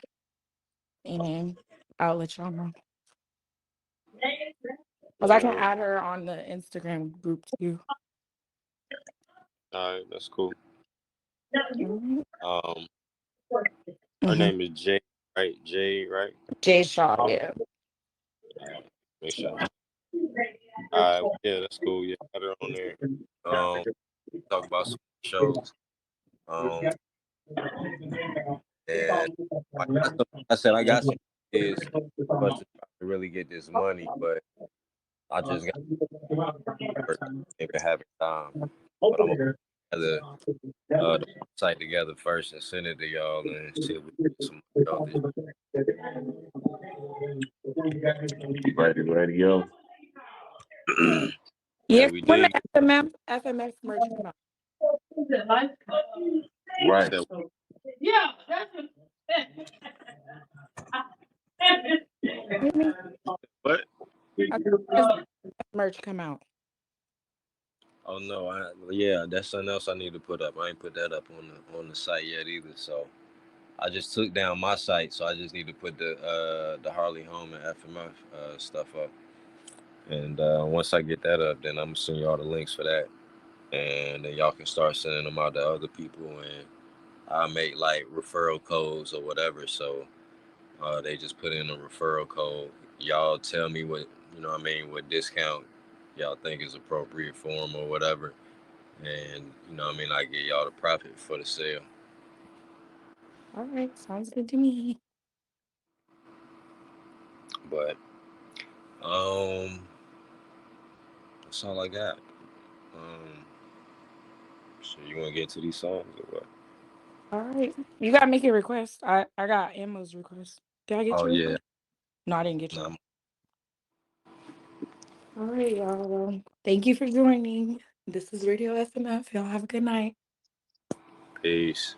And I'll let y'all know. Because I can add her on the Instagram group too. All right, that's cool. Mhm. Her Mhm. name is Jay, right? Jay, right? Jay Shaw, yeah. Make sure. All right, yeah, that's cool. Yeah, got her on there. Talk about some shows. And like I said, I got some kids for us to try to really get this money, but I just got work, ain't been having time. But I'm gonna put the website together first and send it to y'all and see if we can get some money out Radio. this. Yeah, Yeah, we when the did. FMF merch come out. Right. Hear me? What? I think merch come out. Oh no, yeah, that's something else I need to put up. I ain't put that up on the site yet either. So I just took down my site, so I just need to put the Harley Home and FMF stuff up. And once I get that up, then I'm gonna send y'all the links for that, and then y'all can start sending them out to other people, and I'll make like referral codes or whatever. So they just put in a referral code. Y'all tell me what what I mean, what discount y'all think is appropriate for them or whatever, and what I mean, I get y'all the profit for the sale. All right, sounds good to me. But that's all I got. Um, so you want to get to these songs or what? All right. You gotta make your request. I got Emma's request. Did I get Oh your yeah, request? No, I didn't get nah, yours. All right, y'all. Well, thank you for joining. This is Radio SMF. Y'all have a good night. peace.